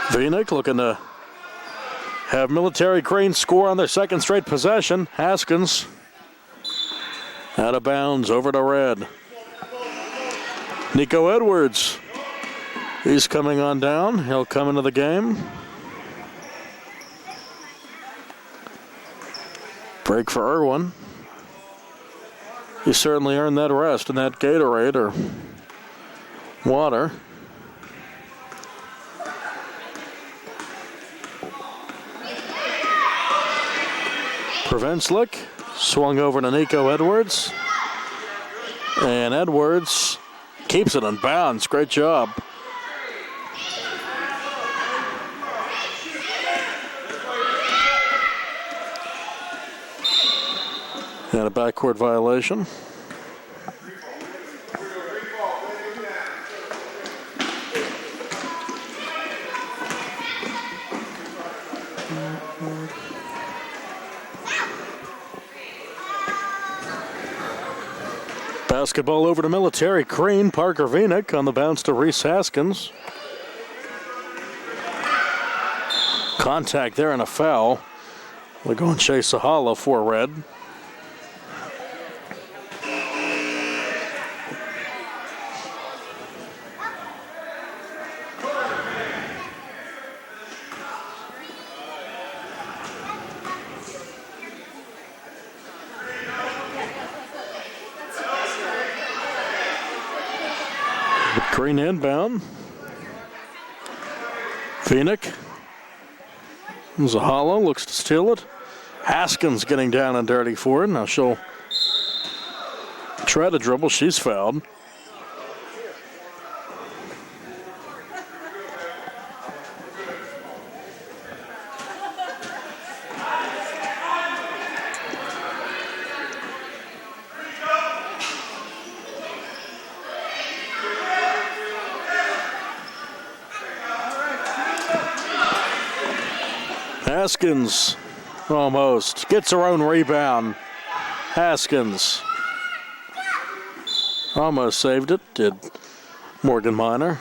Venick looking to have Military Crane score on their second straight possession. Haskins out of bounds over to Red. Nico Edwards, he's coming on down. He'll come into the game. Break for Irwin. He certainly earned that rest in that Gatorade or water. Prevenslick swung over to Nico Edwards. And Edwards keeps it in bounds. Great job. And a backcourt violation. Basketball over to Military Crane. Parker Venick on the bounce to Reese Haskins. Contact there and a foul. They're going Chase Sahala for Red. Green inbound. Venick. Zahala looks to steal it. Haskins getting down and dirty for it. Now she'll try to dribble. She's fouled. Haskins almost gets her own rebound. Haskins almost saved it, did Morgan Minor.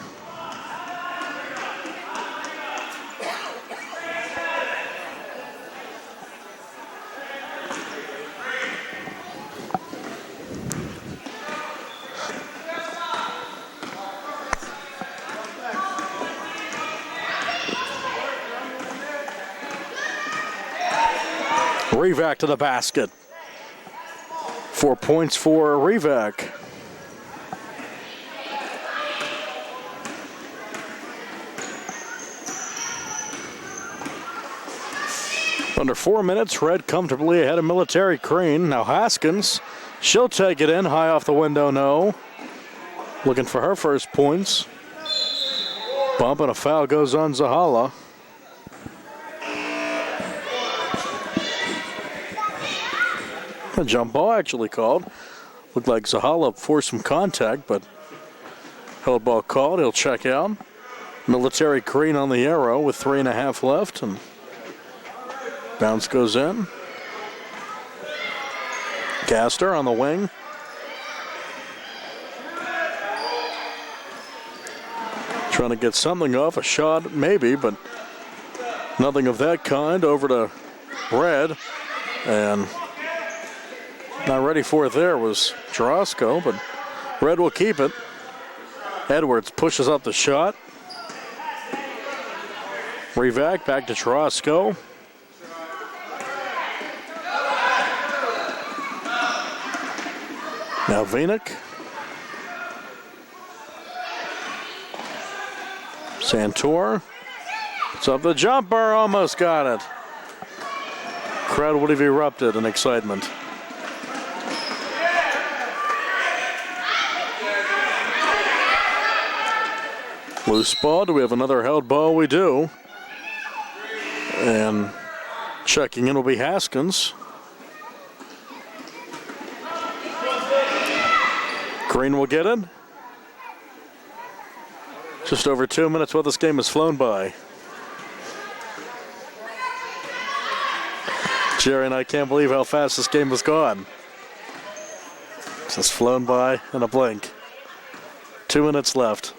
Revac to the basket. 4 points for Revac. Under 4 minutes, Red comfortably ahead of Military Crane. Now Haskins, she'll take it in, high off the window, no. Looking for her first points. Bump and a foul goes on Zahala. A jump ball actually called. Looked like Zahala forced some contact, but held ball called. He'll check out. Military Crane on the arrow with 3.5 left, and bounce goes in. Gaster on the wing. Trying to get something off, a shot maybe, but nothing of that kind. Over to Red, and not ready for it there was Jarosco, but Red will keep it. Edwards pushes up the shot. Revac back to Jarosco. Now Venick. Santor. It's up the jumper, almost got it. Crowd would have erupted in excitement. Loose ball. Do we have another held ball? We do. And checking in will be Haskins. Green will get it. Just over 2 minutes while this game has flown by. Jerry and I can't believe how fast this game has gone. It's just flown by in a blink. 2 minutes left.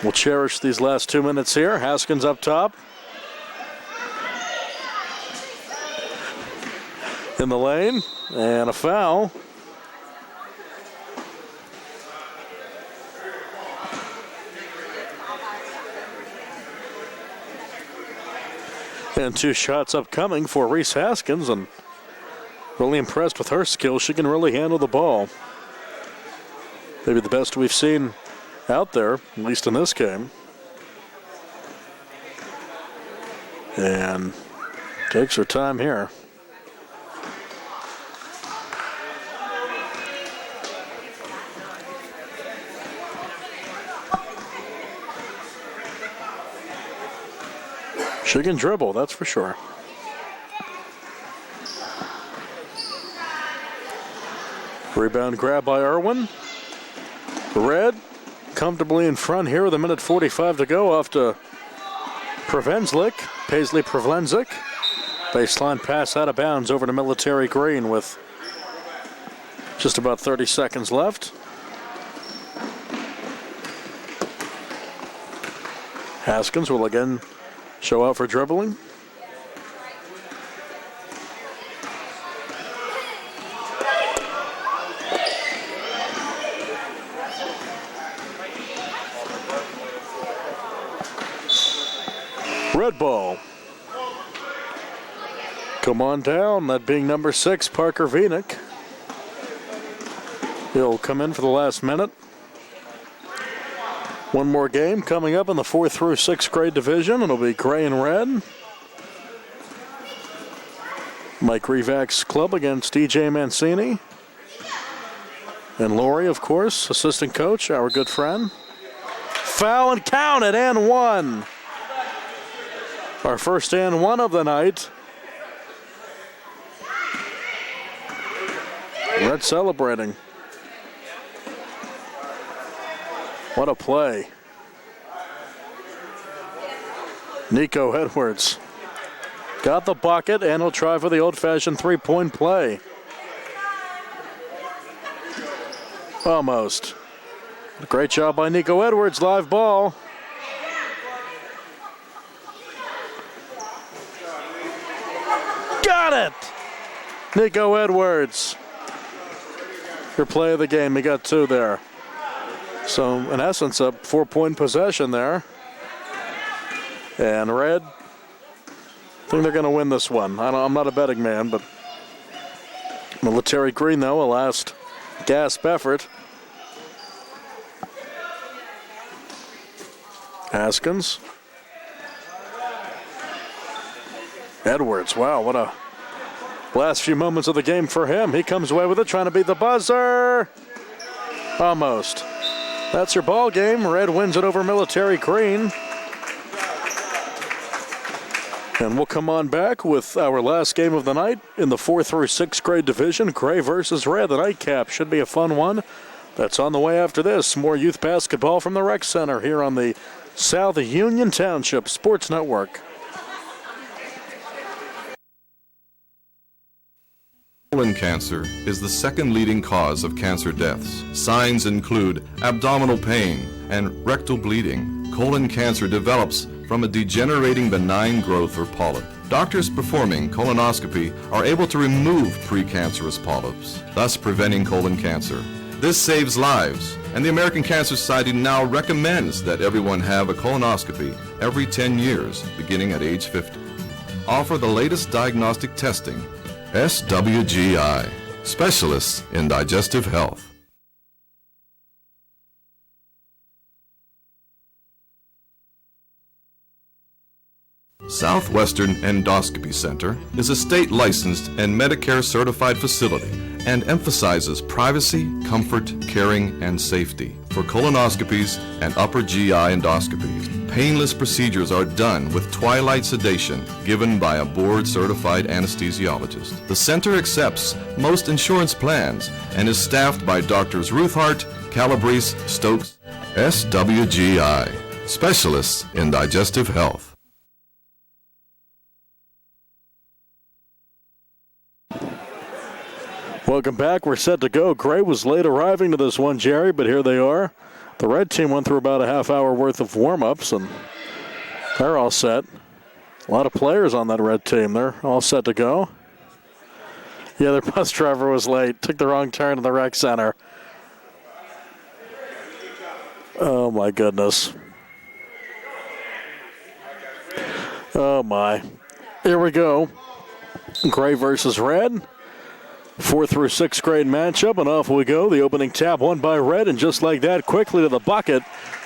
We'll cherish these last 2 minutes here. Haskins up top. In the lane, and a foul. And 2 shots upcoming for Reese Haskins, and really impressed with her skills. She can really handle the ball. Maybe the best we've seen out there, at least in this game. And takes her time here. She can dribble, that's for sure. Rebound grab by Irwin. Red comfortably in front here with 1:45 to go off to Prevenslik. Paisley Prevenslik. Baseline pass out of bounds over to Military Green with just about 30 seconds left. Haskins will again show out for dribbling. Red ball. Come on down, that being number 6, Parker Vinik. He'll come in for the last minute. One more game coming up in the 4th through 6th grade division. It'll be gray and red. Mike Revak's club against DJ Mancini. And Lori, of course, assistant coach, our good friend. Foul and counted, and 1. Our first and 1 of the night. Red celebrating. What a play. Nico Edwards got the bucket, and he'll try for the old-fashioned three-point play. Almost. Great job by Nico Edwards. Live ball. Got it! Nico Edwards. Your play of the game. He got 2 there. So, in essence, a 4-point possession there. And Red, I think they're going to win this one. I'm not a betting man, but Military Green, though, a last gasp effort. Haskins. Edwards, wow, what a last few moments of the game for him. He comes away with it, trying to beat the buzzer. Almost. That's your ball game. Red wins it over Military Green. And we'll come on back with our last game of the night in the 4th through 6th grade division. Gray versus Red, the nightcap. Should be a fun one. That's on the way after this. More youth basketball from the Rec Center here on the South Union Township Sports Network. Colon cancer is the second leading cause of cancer deaths. Signs include abdominal pain and rectal bleeding. Colon cancer develops from a degenerating benign growth or polyp. Doctors performing colonoscopy are able to remove precancerous polyps, thus preventing colon cancer. This saves lives, and the American Cancer Society now recommends that everyone have a colonoscopy every 10 years, beginning at age 50. Offer the latest diagnostic testing. SWGI, specialists in digestive health. Southwestern Endoscopy Center is a state-licensed and Medicare-certified facility and emphasizes privacy, comfort, caring, and safety. For colonoscopies and upper GI endoscopies, painless procedures are done with twilight sedation given by a board-certified anesthesiologist. The center accepts most insurance plans and is staffed by Doctors Ruthhart, Calabrese, Stokes, SWGI, specialists in digestive health. Welcome back. We're set to go. Gray was late arriving to this one, Jerry, but here they are. The red team went through about a half-hour worth of warm-ups, and they're all set. A lot of players on that red team. They're all set to go. Yeah, their bus driver was late. Took the wrong turn to the rec center. Oh, my goodness. Oh, my. Here we go. Gray versus red. 4th through 6th grade matchup, and off we go. The opening tap won by red, and just like that, quickly to the bucket,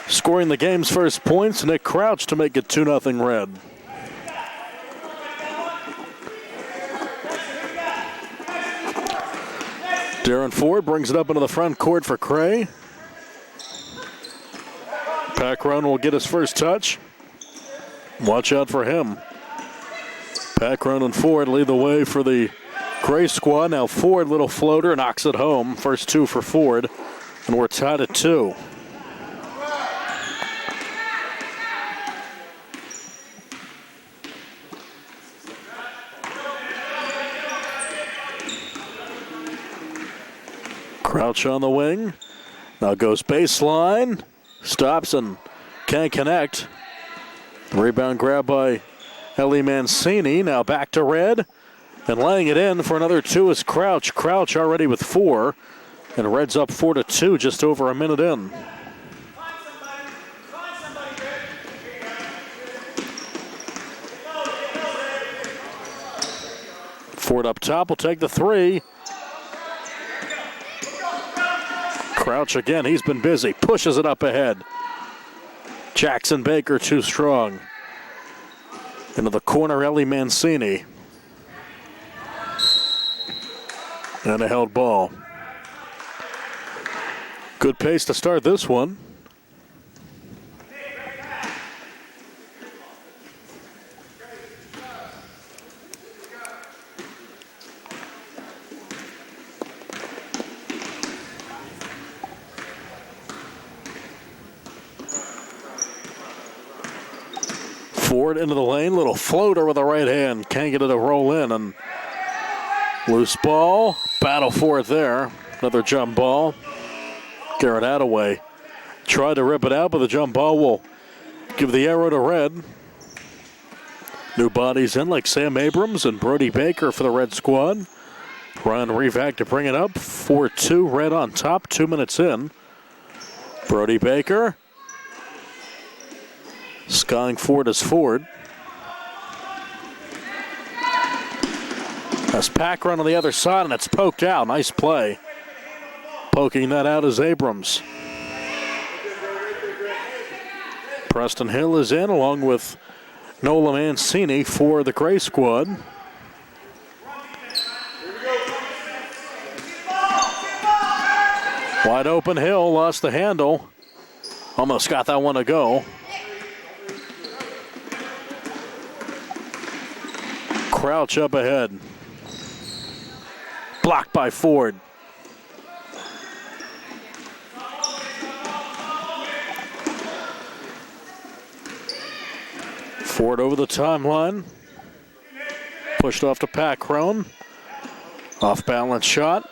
scoring the game's first points, Nick Crouch to make it 2-0 red. Darren Ford brings it up into the front court for Cray. Pacron will get his first touch. Watch out for him. Pacron and Ford lead the way for the Gray squad. Now Ford, little floater, knocks it home. First 2 for Ford, and we're tied at 2. Crouch on the wing. Now goes baseline. Stops and can't connect. The rebound grab by Ellie Mancini. Now back to red. And laying it in for another 2 is Crouch. Crouch already with 4. And Red's up 4-2, just over a minute in. Ford up top will take the 3. Crouch again, he's been busy. Pushes it up ahead. Jackson Baker too strong. Into the corner, Ellie Mancini. And a held ball. Good pace to start this one. Ford into the lane, little floater with a right hand. Can't get it to roll in, and loose ball. Battle for it there. Another jump ball. Garrett Attaway tried to rip it out, but the jump ball will give the arrow to red. New bodies in like Sam Abrams and Brody Baker for the red squad. Ryan Revac to bring it up. 4-2, red on top, 2 minutes in. Brody Baker. Skying Ford is Ford. That's Packron on the other side, and it's poked out. Nice play. Poking that out is Abrams. Preston Hill is in, along with Nola Mancini for the Gray squad. Wide open Hill, lost the handle. Almost got that one to go. Crouch up ahead. Blocked by Ford. Ford over the timeline. Pushed off to Pacron. Off balance shot.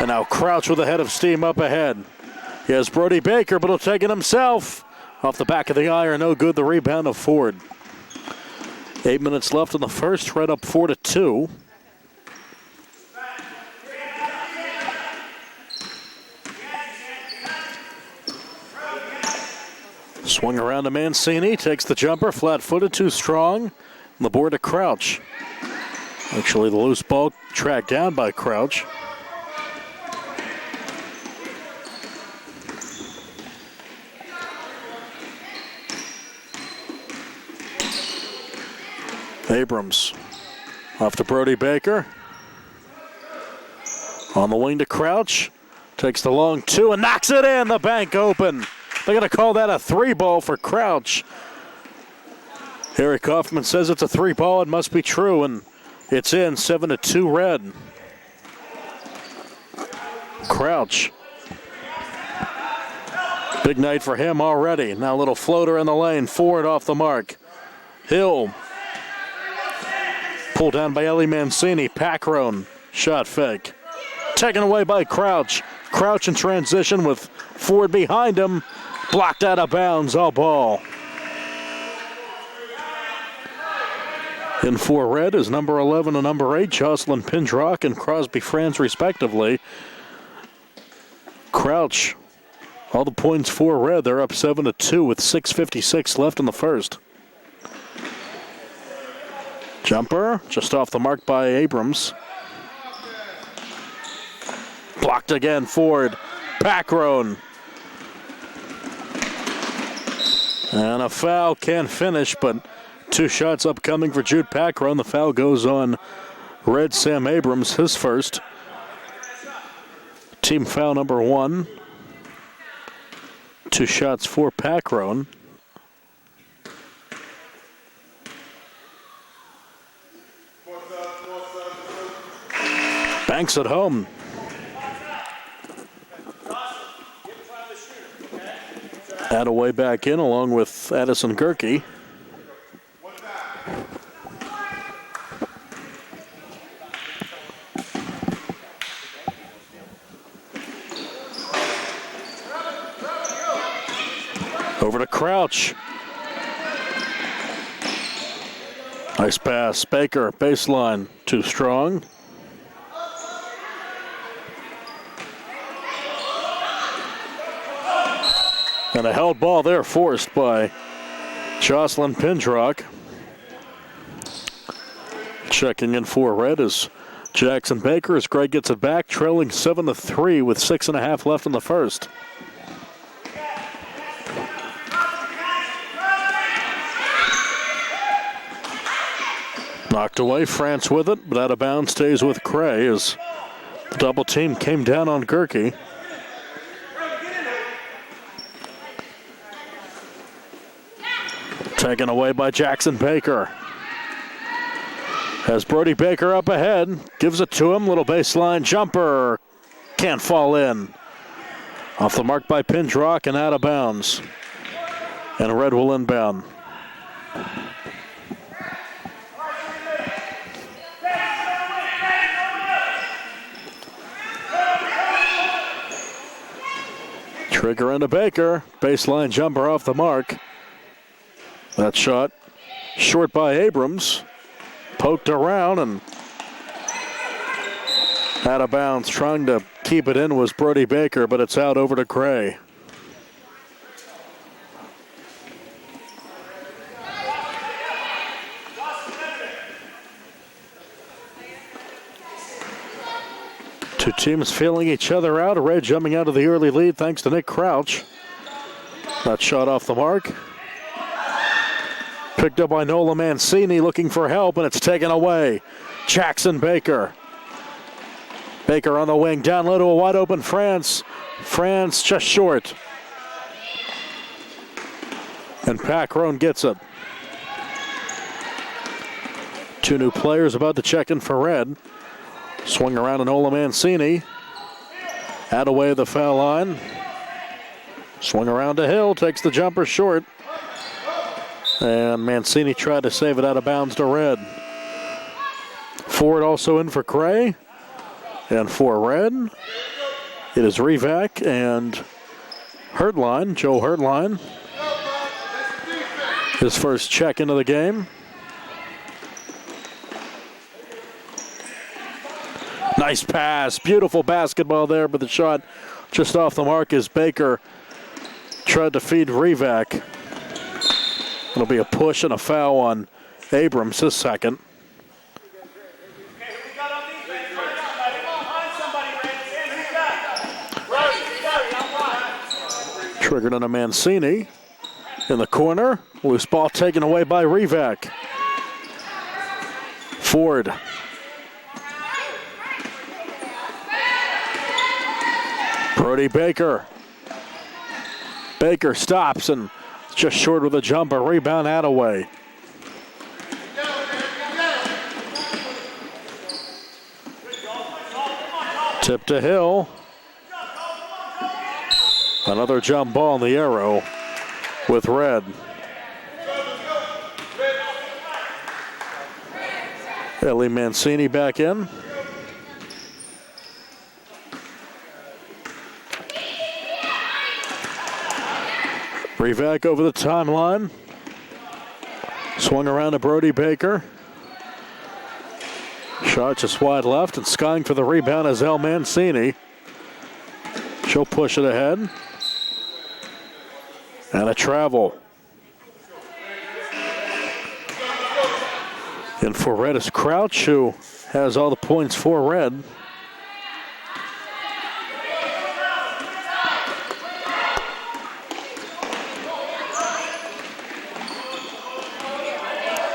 And now Crouch with a head of steam up ahead. He has Brody Baker, but he'll take it himself. Off the back of the iron, no good. The rebound of Ford. 8 minutes left in the first. Red up 4-2. Swing around to Mancini, takes the jumper, flat-footed, too strong. And the board to Crouch. Actually, the loose ball tracked down by Crouch. Abrams off to Brody Baker. On the wing to Crouch. Takes the long two and knocks it in. The bank open. They're going to call that a 3-ball for Crouch. Harry Kaufman says it's a 3-ball. It must be true, and it's in. 7-2 Red. Crouch. Big night for him already. Now a little floater in the lane. Ford off the mark. Hill. Pulled down by Ellie Mancini. Packrone. Shot fake. Taken away by Crouch. Crouch in transition with Ford behind him. Blocked out of bounds. All ball. In for Red is number 11 and number 8, Jocelyn Pindrock and Crosby Franz, respectively. Crouch, all the points for Red. They're up 7-2 with 6:56 left in the first. Jumper, just off the mark by Abrams. Blocked again, Ford. Packrone. And a foul, can't finish, but 2 shots upcoming for Jude Packrone. The foul goes on Red Sam Abrams, his first. Team foul number 1. 2 shots for Packrone. Banks at home. Attaway back in along with Addison Gerke. Over to Crouch. Nice pass. Baker, baseline, too strong. And a held ball there forced by Jocelyn Pindrock. Checking in for Red is Jackson Baker as Greg gets it back, trailing 7-3 with 6.5 left in the first. Knocked away, France with it, but out of bounds stays with Cray as the double team came down on Gerke. Taken away by Jackson Baker. Has Brody Baker up ahead, gives it to him, little baseline jumper, can't fall in. Off the mark by Pindrock and out of bounds. And Red will inbound. Trigger into Baker. Baseline jumper off the mark. That shot short by Abrams. Poked around and out of bounds. Trying to keep it in was Brody Baker, but it's out over to Cray. Two teams feeling each other out. Red jumping out of the early lead thanks to Nick Crouch. That shot off the mark. Picked up by Nola Mancini looking for help, and it's taken away. Jackson Baker. Baker on the wing, down low to a wide open France. France just short. And Packrone gets it. 2 new players about to check in for Red. Swing around to Nola Mancini. Attaway the foul line. Swing around to Hill, takes the jumper short. And Mancini tried to save it out of bounds to Red. Ford also in for Cray. And for Red, it is Revac and Herdline, Joe Herdline. His first check into the game. Nice pass, beautiful basketball there, but the shot just off the mark as Baker tried to feed Revac. It'll be a push and a foul on Abrams, his second. Triggered on a Mancini in the corner. Loose ball taken away by Revac. Ford. Brody Baker. Baker stops and just short with a jumper. Rebound Attaway. Tip to Hill. Another jump ball in the arrow with Red. Ellie Mancini back in. Rivak over the timeline. Swung around to Brody Baker. Shot just wide left, and skying for the rebound is El Mancini. She'll push it ahead. And a travel. And for Red is Crouch, who has all the points for Red.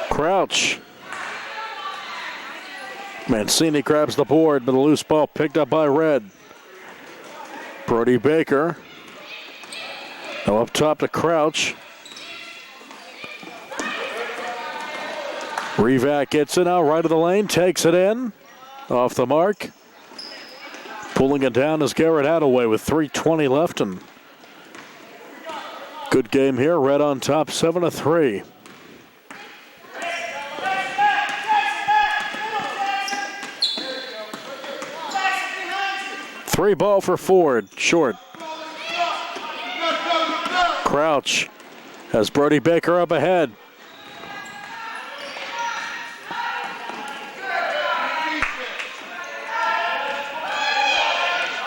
Crouch. Mancini grabs the board, but a loose ball picked up by Red. Brody Baker. Now up top to Crouch. Rivak gets it out right of the lane, takes it in. Off the mark. Pulling it down is Garrett Attaway with 3:20 left. And good game here. Red on top, 7-3. Three ball for Ford, short. Crouch has Brody Baker up ahead.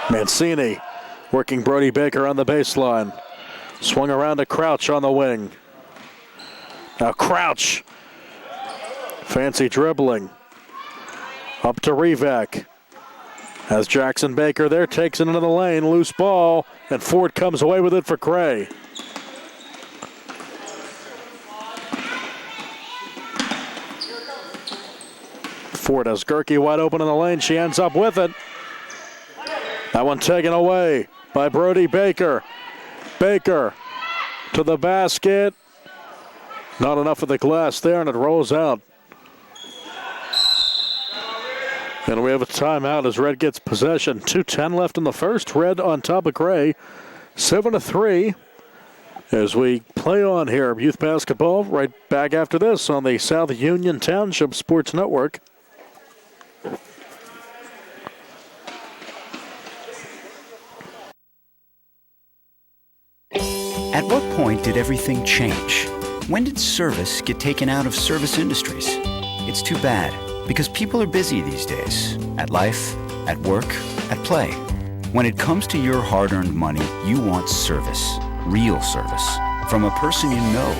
Mancini working Brody Baker on the baseline. Swung around to Crouch on the wing. Now Crouch. Fancy dribbling. Up to Rivak. Has Jackson Baker there, takes it into the lane, loose ball, and Ford comes away with it for Gray. Ford has Gerke wide open in the lane, she ends up with it. That one taken away by Brody Baker. Baker to the basket. Not enough of the glass there, and it rolls out. And we have a timeout as Red gets possession. 2:10 left in the first. Red on top of Gray. 7-3 as we play on here. Youth basketball right back after this on the South Union Township Sports Network. At what point did everything change? When did service get taken out of service industries? It's too bad. Because people are busy these days, at life, at work, at play. When it comes to your hard-earned money, you want service, real service, from a person you know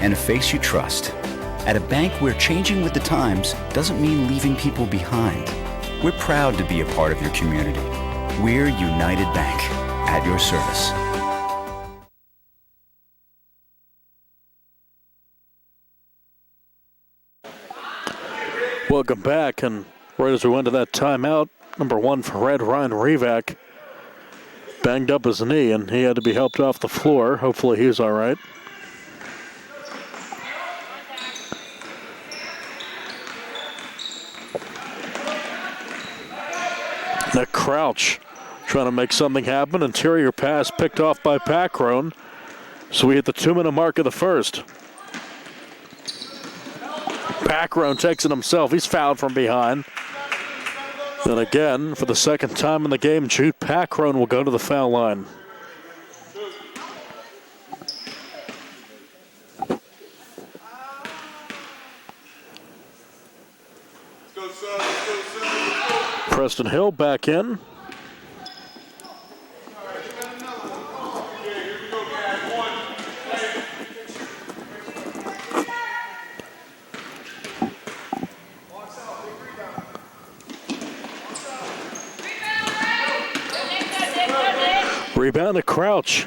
and a face you trust. At a bank where changing with the times doesn't mean leaving people behind. We're proud to be a part of your community. We're United Bank, at your service. Welcome back, and right as we went to that timeout, number 1 for Red, Ryan Rivak, banged up his knee, and he had to be helped off the floor. Hopefully he's all right. Now Crouch trying to make something happen. Interior pass picked off by Packrone. So we hit the 2-minute mark of the first. Packrone takes it himself. He's fouled from behind. Then again, for the second time in the game, Jude Packrone will go to the foul line. Preston Hill back in. Rebound to Crouch.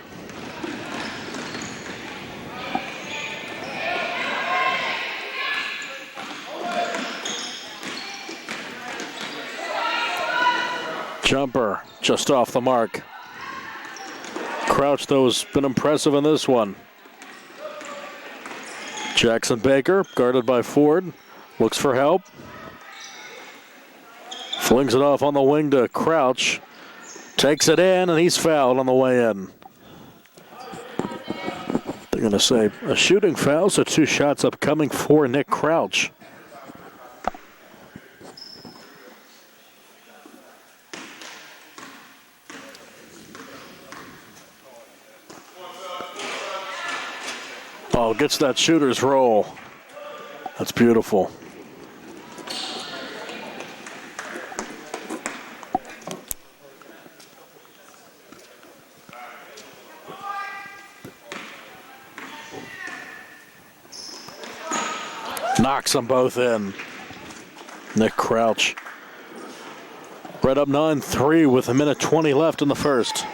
Jumper just off the mark. Crouch, though, has been impressive in this one. Jackson Baker, guarded by Ford, looks for help. Flings it off on the wing to Crouch. Takes it in, and he's fouled on the way in. They're going to say a shooting foul, so 2 shots upcoming for Nick Crouch. Oh, gets that shooter's roll. That's beautiful. Knocks them both in. Nick Crouch. Right up 9-3 with 1:20 left in the first.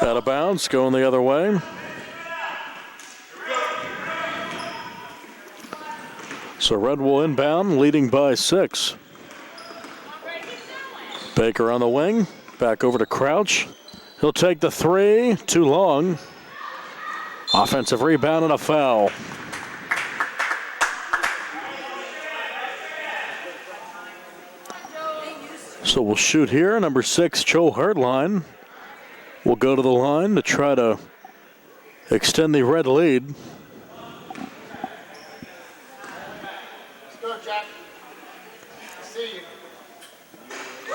Out of bounds, going the other way. So Red will inbound, leading by 6. Baker on the wing, back over to Crouch. He'll take the 3, too long. Offensive rebound and a foul. So we'll shoot here. Number 6, Joe Herdline, will go to the line to try to extend the Red lead.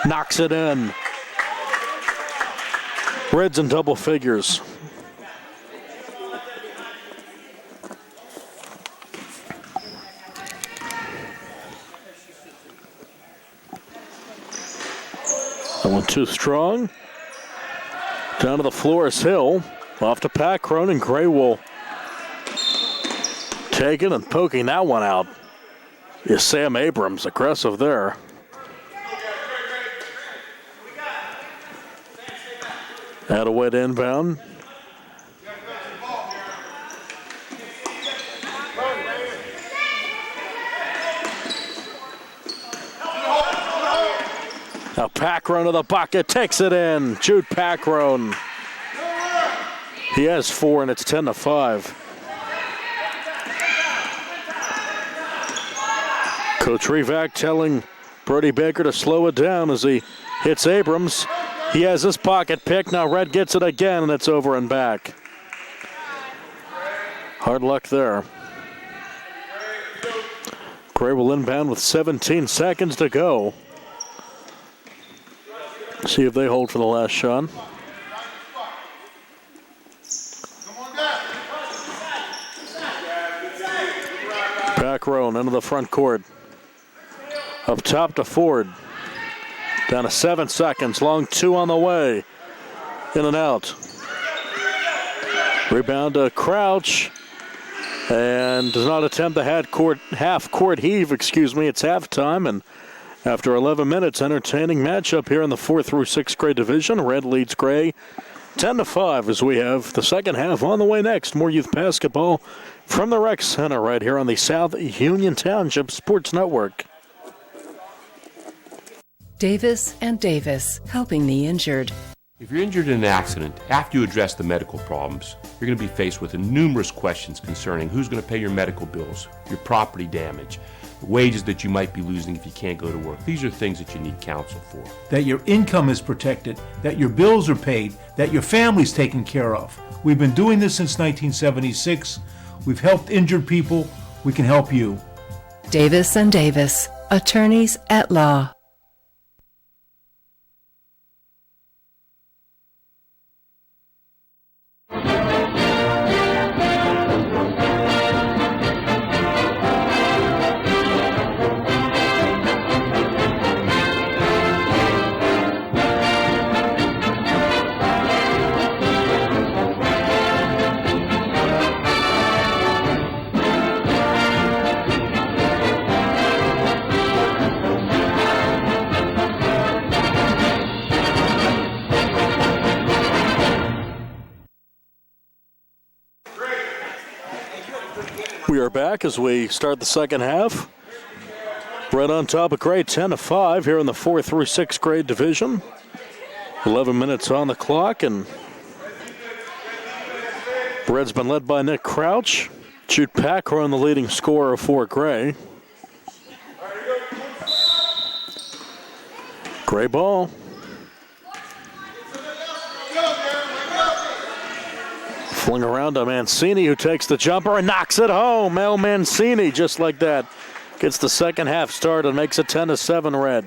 Knocks it in. Reds in double figures. That one too strong. Down to the floor is Hill. Off to Packron, and Gray will take it and poking that one out is Sam Abrams. Aggressive there. Attaway to inbound. Now Packron to the bucket, takes it in. Jude Packron. He has 4, and it's 10-5. Coach Revac telling Brody Baker to slow it down as he hits Abrams. He has his pocket pick. Now Red gets it again, and it's over and back. Hard luck there. Gray will inbound with 17 seconds to go. See if they hold for the last shot. Back row into the front court. Up top to Ford. Down to 7 seconds. Long 2 on the way. In and out. Rebound to Crouch. And does not attempt the half-court heave. It's halftime. And after 11 minutes, entertaining matchup here in the 4th through 6th grade division. Red leads Gray 10-5 as we have the second half on the way next. More youth basketball from the Rec Center right here on the South Union Township Sports Network. Davis and Davis, helping the injured. If you're injured in an accident, after you address the medical problems, you're going to be faced with numerous questions concerning who's going to pay your medical bills, your property damage, the wages that you might be losing if you can't go to work. These are things that you need counsel for. That your income is protected, that your bills are paid, that your family's taken care of. We've been doing this since 1976. We've helped injured people. We can help you. Davis and Davis, attorneys at law. We are back as we start the second half. Red on top of grade 10-5 here in the 4th through 6th grade division. 11 minutes on the clock, and Red's been led by Nick Crouch. Jude Packer, the leading scorer for Gray. Gray ball. Fling around to Mancini, who takes the jumper and knocks it home. El Mancini, just like that, gets the second half start and makes it 10-7 Red.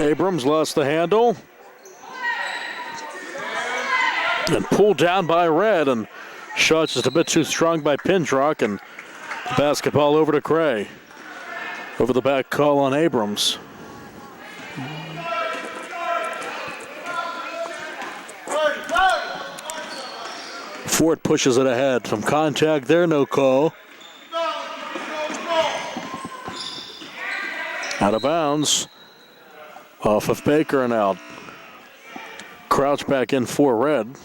Abrams lost the handle and pulled down by Red, and shot just a bit too strong by Pindrock, and basketball over to Gray. Over the back call on Abrams. Ford pushes it ahead. Some contact there, no call. Out of bounds. Off of Baker and out. Crouch back in for Red.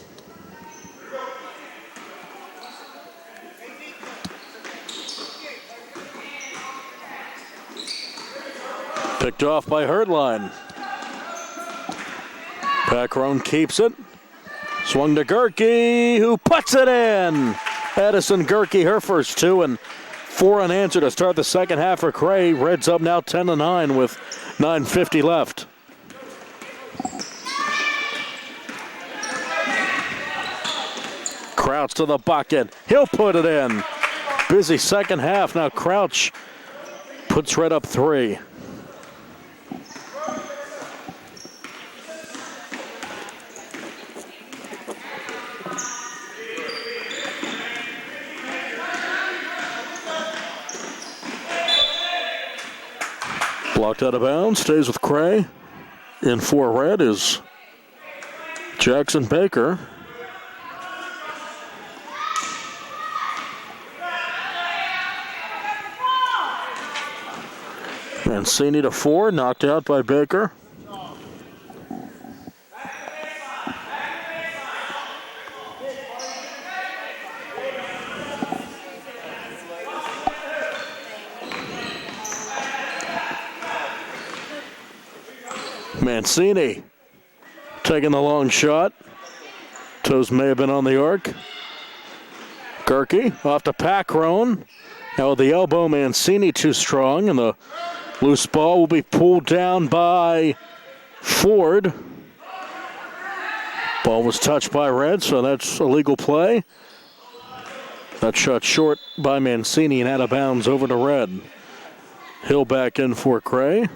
Picked off by Herdline. Pacarone keeps it. Swung to Gerke, who puts it in. Addison Gerke, her first two, and 4 unanswered to start the second half for Gray. Reds up now 10-9 with 9:50 left. Crouch to the bucket. He'll put it in. Busy second half. Now Crouch puts Red up 3. Blocked out of bounds, stays with Gray. In for Red is Jackson Baker. Mancini to 4, knocked out by Baker. Mancini taking the long shot. Toes may have been on the arc. Gerke off to Pacarone. Now with the elbow, Mancini too strong, and the loose ball will be pulled down by Ford. Ball was touched by Red, so that's a legal play. That shot short by Mancini and out of bounds over to Red. Hill back in for Gray.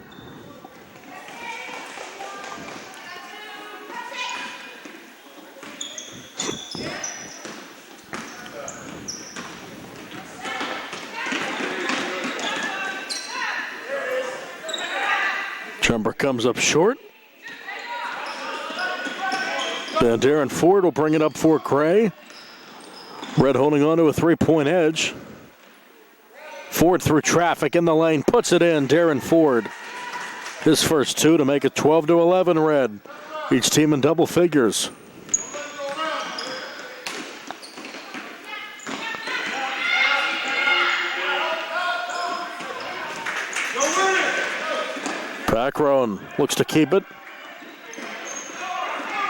Jumper comes up short. And Darren Ford will bring it up for Gray. Red holding on to a 3-point edge. Ford through traffic in the lane, puts it in. Darren Ford, his first 2 to make it 12-11 Red. Each team in double figures. Pacarone looks to keep it.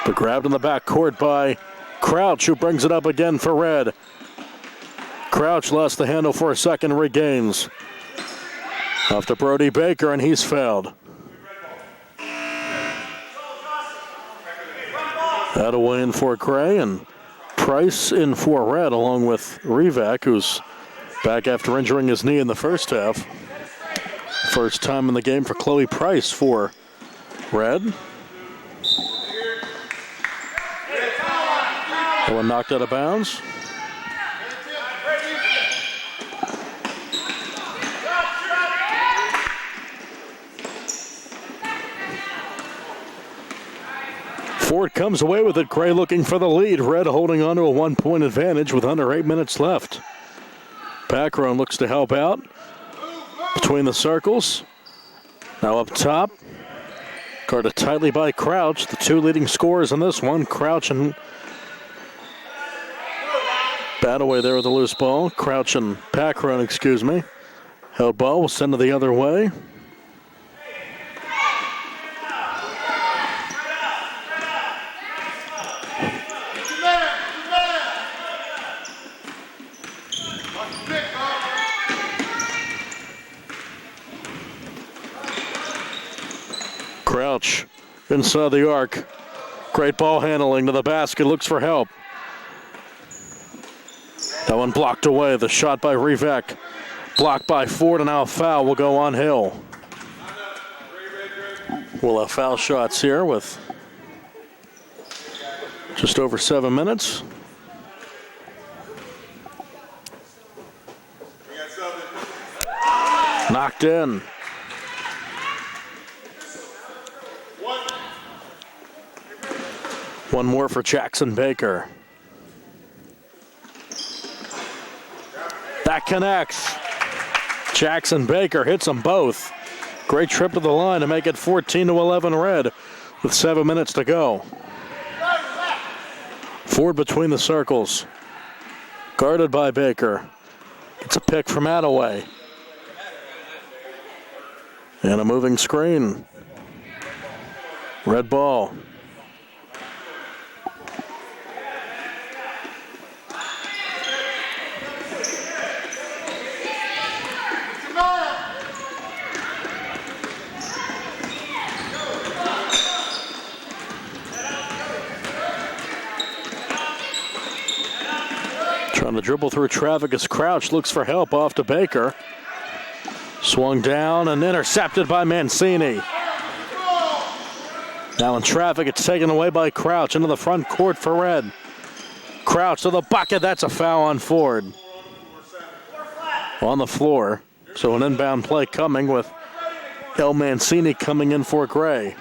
But grabbed in the backcourt by Crouch, who brings it up again for Red. Crouch lost the handle for a second, regains. Off to Brody Baker, and he's fouled. Attaway in for Gray, and Price in for Red, along with Rivak, who's back after injuring his knee in the first half. First time in the game for Chloe Price for Red. That one knocked out of bounds. Ford comes away with it. Gray looking for the lead. Red holding on to a 1-point advantage with under 8 minutes left. Pacarone looks to help out. Between the circles. Now up top. Guarded tightly by Crouch. The two leading scorers in this one, Crouch and Badaway there with the loose ball. Crouch and Packron, excuse me. Held ball will send it the other way. Crouch inside the arc. Great ball handling to the basket. Looks for help. That one blocked away. The shot by Rivek. Blocked by Ford, and now a foul will go on Hill. We'll have foul shots here with just over 7 minutes. Knocked in. One more for Jackson Baker. That connects. Jackson Baker hits them both. Great trip to the line to make it 14-11 Red with 7 minutes to go. Ford between the circles. Guarded by Baker. It's a pick from Attaway. And a moving screen. Red ball. Trying to dribble through traffic as Crouch looks for help off to Baker. Swung down and intercepted by Mancini. Now in traffic, it's taken away by Crouch into the front court for Red. Crouch to the bucket. That's a foul on Ford. On the floor. So an inbound play coming with El Mancini coming in for Gray.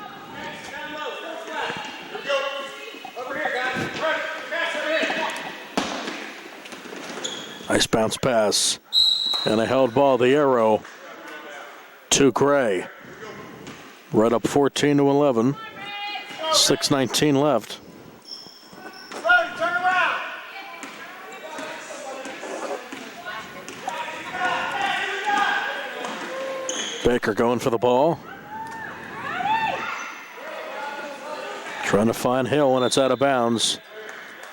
Nice bounce pass. And a held ball, the arrow to Gray. Right up 14-11. 6:19 left. Baker going for the ball. Trying to find Hill when it's out of bounds.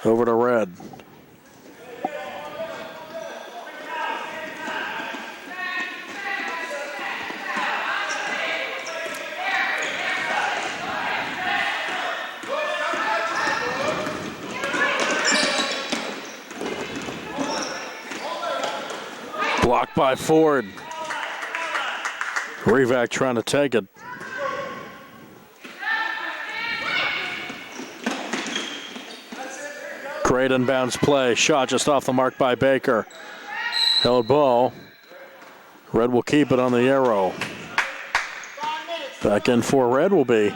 Over to Red. Blocked by Ford. Rivak trying to take it. Great inbounds play. Shot just off the mark by Baker. Held ball. Red will keep it on the arrow. Back in for Red will be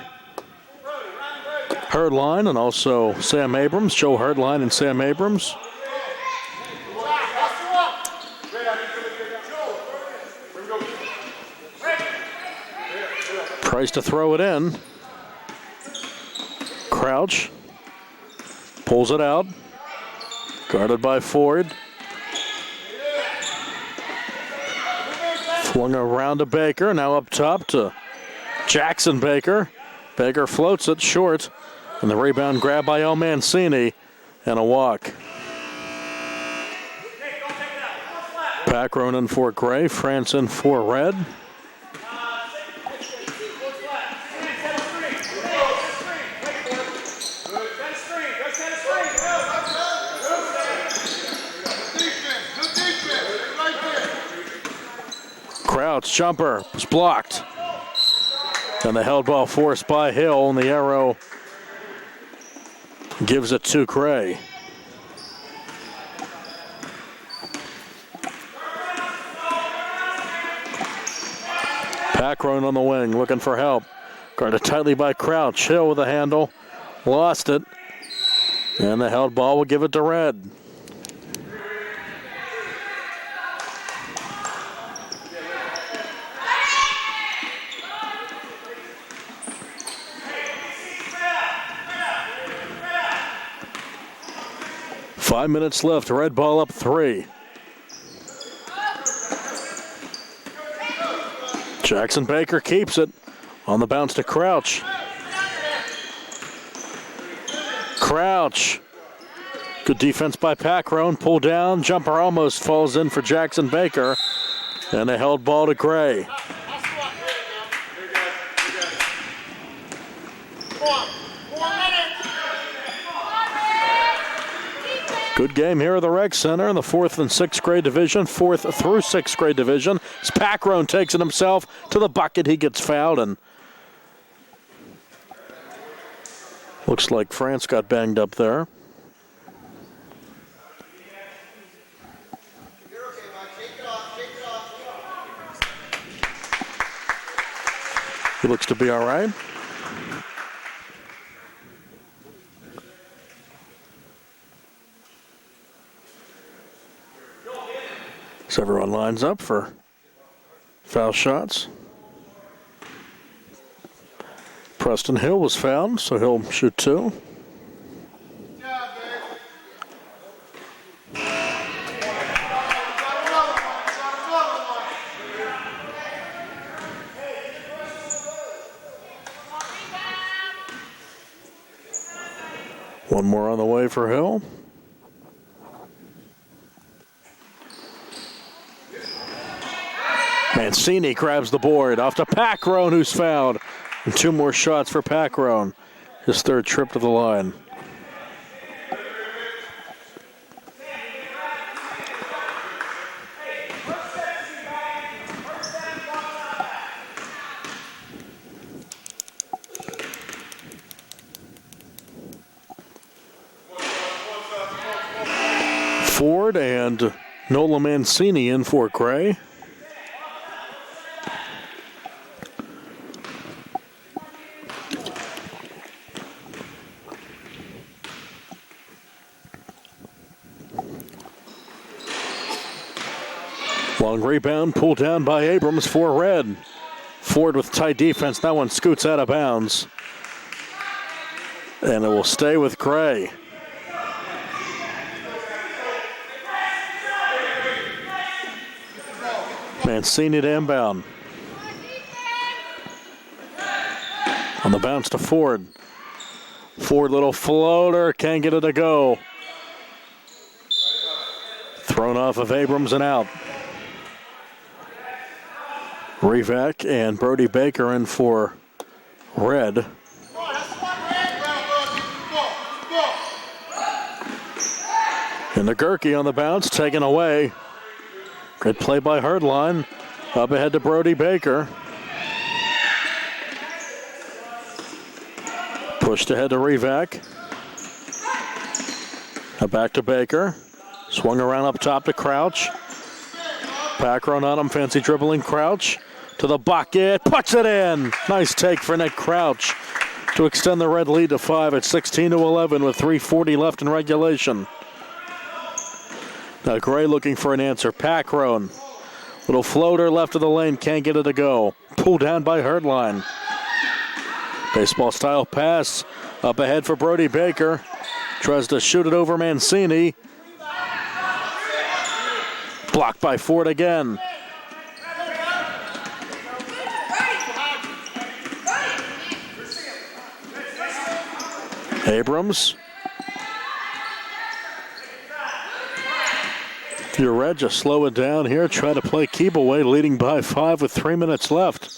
Herdline and also Sam Abrams. Joe Herdline and Sam Abrams. Tries to throw it in. Crouch pulls it out. Guarded by Ford. Flung around to Baker. Now up top to Jackson Baker. Baker floats it short. And the rebound grab by El Mancini. And a walk. Packron in for Gray. France in for Red. Crouch jumper was blocked. And the held ball forced by Hill, and the arrow gives it to Gray. Packron on the wing, looking for help. Guarded tightly by Crouch. Hill with a handle. Lost it. And the held ball will give it to Red. 5 minutes left. Red ball up 3. Jackson Baker keeps it. On the bounce to Crouch. Crouch. Good defense by Packrone. Pull down. Jumper almost falls in for Jackson Baker. And a held ball to Gray. Good game here at the Rec Center in the 4th and 6th grade division, 4th through 6th grade division. As Packrone takes it himself to the bucket, he gets fouled, and looks like France got banged up there. He looks to be all right. So everyone lines up for foul shots. Preston Hill was fouled, so he'll shoot 2. One more on the way for Hill. Mancini grabs the board off to Packrone, who's fouled. And 2 more shots for Packrone. His 3rd trip to the line. Ford and Nola Mancini in for Gray. Long rebound pulled down by Abrams for Red. Ford with tight defense. That one scoots out of bounds. And it will stay with Gray. Mancini to inbound. On the bounce to Ford. Ford, little floater, can't get it to go. Thrown off of Abrams and out. Rivak and Brody Baker in for Red. And the Gerke on the bounce, taken away. Good play by Herdline. Up ahead to Brody Baker. Pushed ahead to Rivak. Now back to Baker. Swung around up top to Crouch. Packrone on him, fancy dribbling Crouch. To the bucket, puts it in. Nice take for Nick Crouch to extend the Red lead to 5 at 16-11 with 3:40 left in regulation. Now Gray looking for an answer. Packrone. Little floater left of the lane, can't get it to go. Pulled down by Herdline. Baseball style pass up ahead for Brody Baker. Tries to shoot it over Mancini. Blocked by Ford again. Abrams. Your Red just slow it down here. Try to play keep away, leading by 5 with 3 minutes left.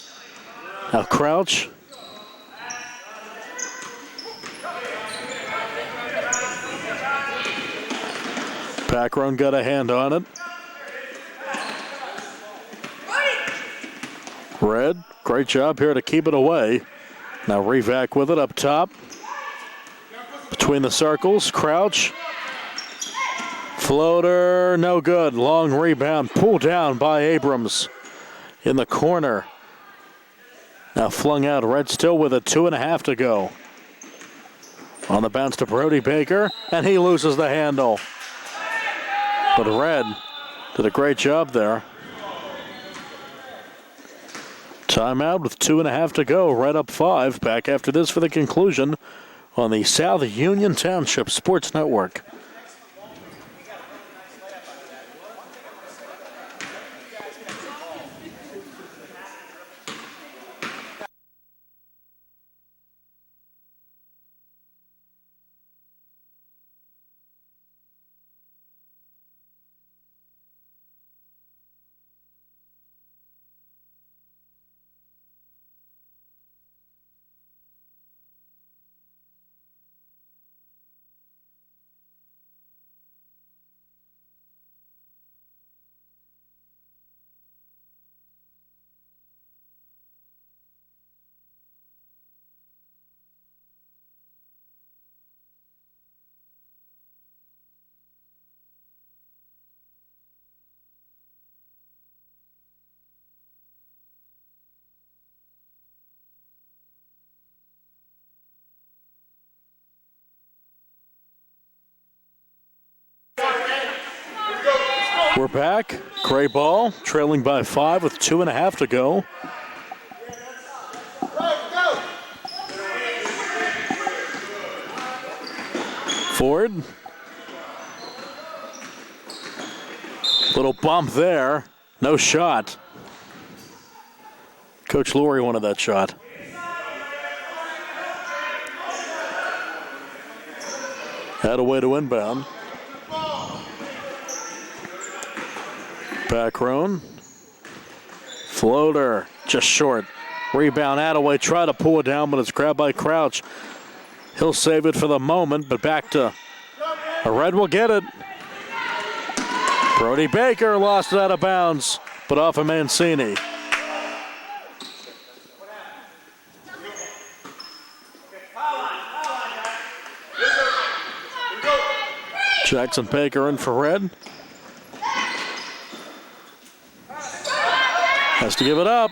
Now Crouch. Packrone got a hand on it. Red, great job here to keep it away. Now Rivak with it up top. Between the circles, Crouch. Floater, no good. Long rebound, pulled down by Abrams in the corner. Now flung out. Red still with it, 2.5 to go. On the bounce to Brody Baker, and he loses the handle. But Red did a great job there. Timeout with 2.5 to go. Red up 5. Back after this for the conclusion on the South Union Township Sports Network. We're back. Gray ball, trailing by 5 with 2.5 to go. Ford. Little bump there. No shot. Coach Lurie wanted that shot. Had a way to inbound. Packroan. Floater. Just short. Rebound Attaway. Try to pull it down, but it's grabbed by Crouch. He'll save it for the moment, but back to Red will get it. Brody Baker lost it out of bounds, but off of Mancini. Jackson Baker in for Red. Has to give it up.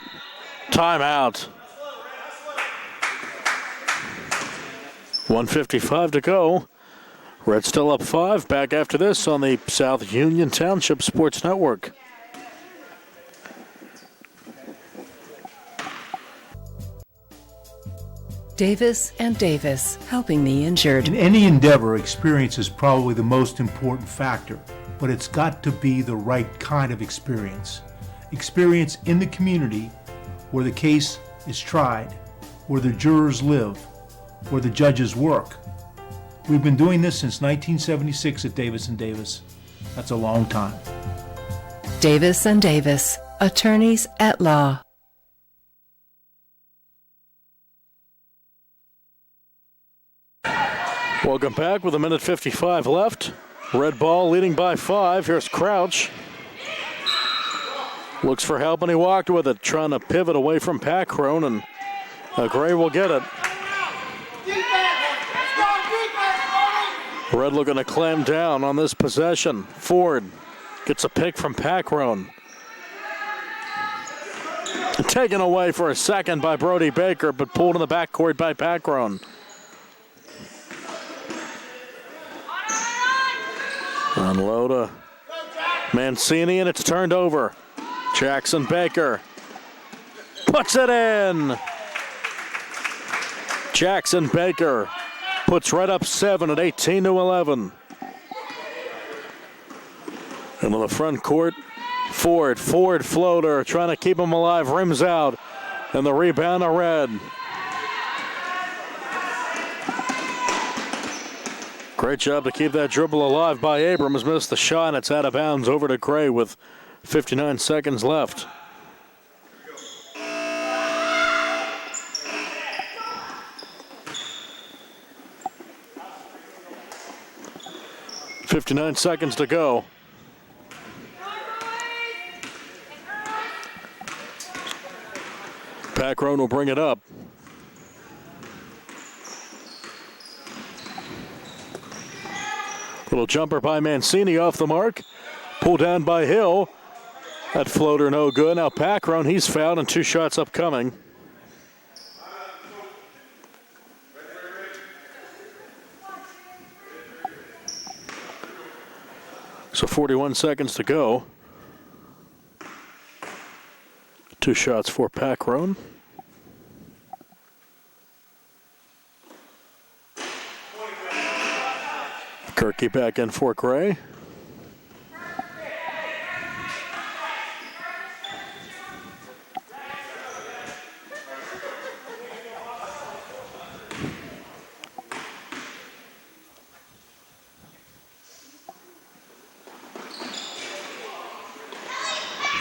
Timeout. 1:55 to go. Red still up 5. Back after this on the South Union Township Sports Network. Davis and Davis, helping the injured. In any endeavor, experience is probably the most important factor, but it's got to be the right kind of experience. Experience in the community where the case is tried, where the jurors live, where the judges work. We've been doing this since 1976 at Davis and Davis. That's a long time. Davis and Davis, attorneys at law. Welcome back with 1:55 left. Red ball leading by 5. Here's Crouch. Looks for help and he walked with it, trying to pivot away from Packroan, and Gray will get it. Red looking to clamp down on this possession. Ford gets a pick from Packroan. Taken away for a second by Brody Baker, but pulled in the backcourt by Packroan. Unload a Mancini, and it's turned over. Jackson Baker puts it in. Jackson Baker puts Red up 7 at 18-11. Into the front court, Ford floater, trying to keep him alive, rims out, and the rebound to Red. Great job to keep that dribble alive by Abrams. Missed the shot, and it's out of bounds over to Gray with 59 seconds left. .59 seconds to go. Packroan will bring it up. Little jumper by Mancini off the mark. Pulled down by Hill. That floater no good. Now Packroan, he's fouled and 2 shots upcoming. So 41 seconds to go. 2 shots for Packroan. Kirky back in for Gray.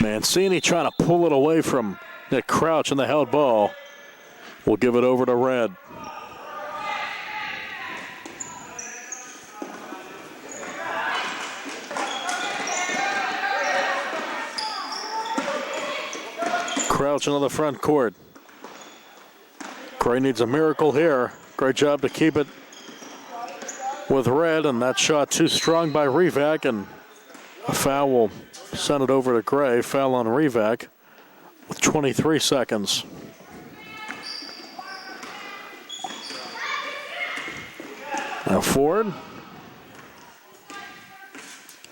Mancini trying to pull it away from Nick Crouch in the held ball. We'll give it over to Red. Crouch into the front court. Gray needs a miracle here. Great job to keep it with Red, and that shot too strong by Revac, and a foul will send it over to Gray. Foul on Revac with 23 seconds. Now Ford.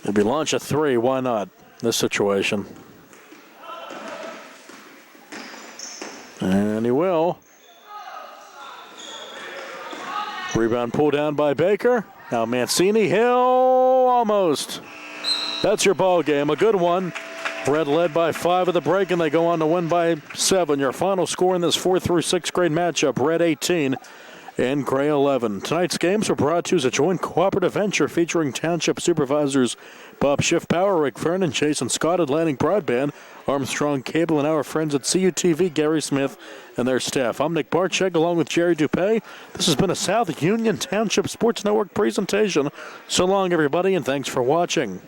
Maybe launch a 3, why not? this situation. And he will. Rebound pulled down by Baker. Now Mancini, Hill, almost. That's your ball game. A good one. Red led by 5 at the break, and they go on to win by 7. Your final score in this 4th through 6th grade matchup, Red 18 and Gray 11. Tonight's games were brought to you as a joint cooperative venture featuring Township Supervisors Bob Schiff-Power, Rick Vernon, Jason Scott, Atlantic Broadband, Armstrong Cable, and our friends at CUTV, Gary Smith, and their staff. I'm Nick Barczyk along with Jerry Dupay. This has been a South Union Township Sports Network presentation. So long, everybody, and thanks for watching.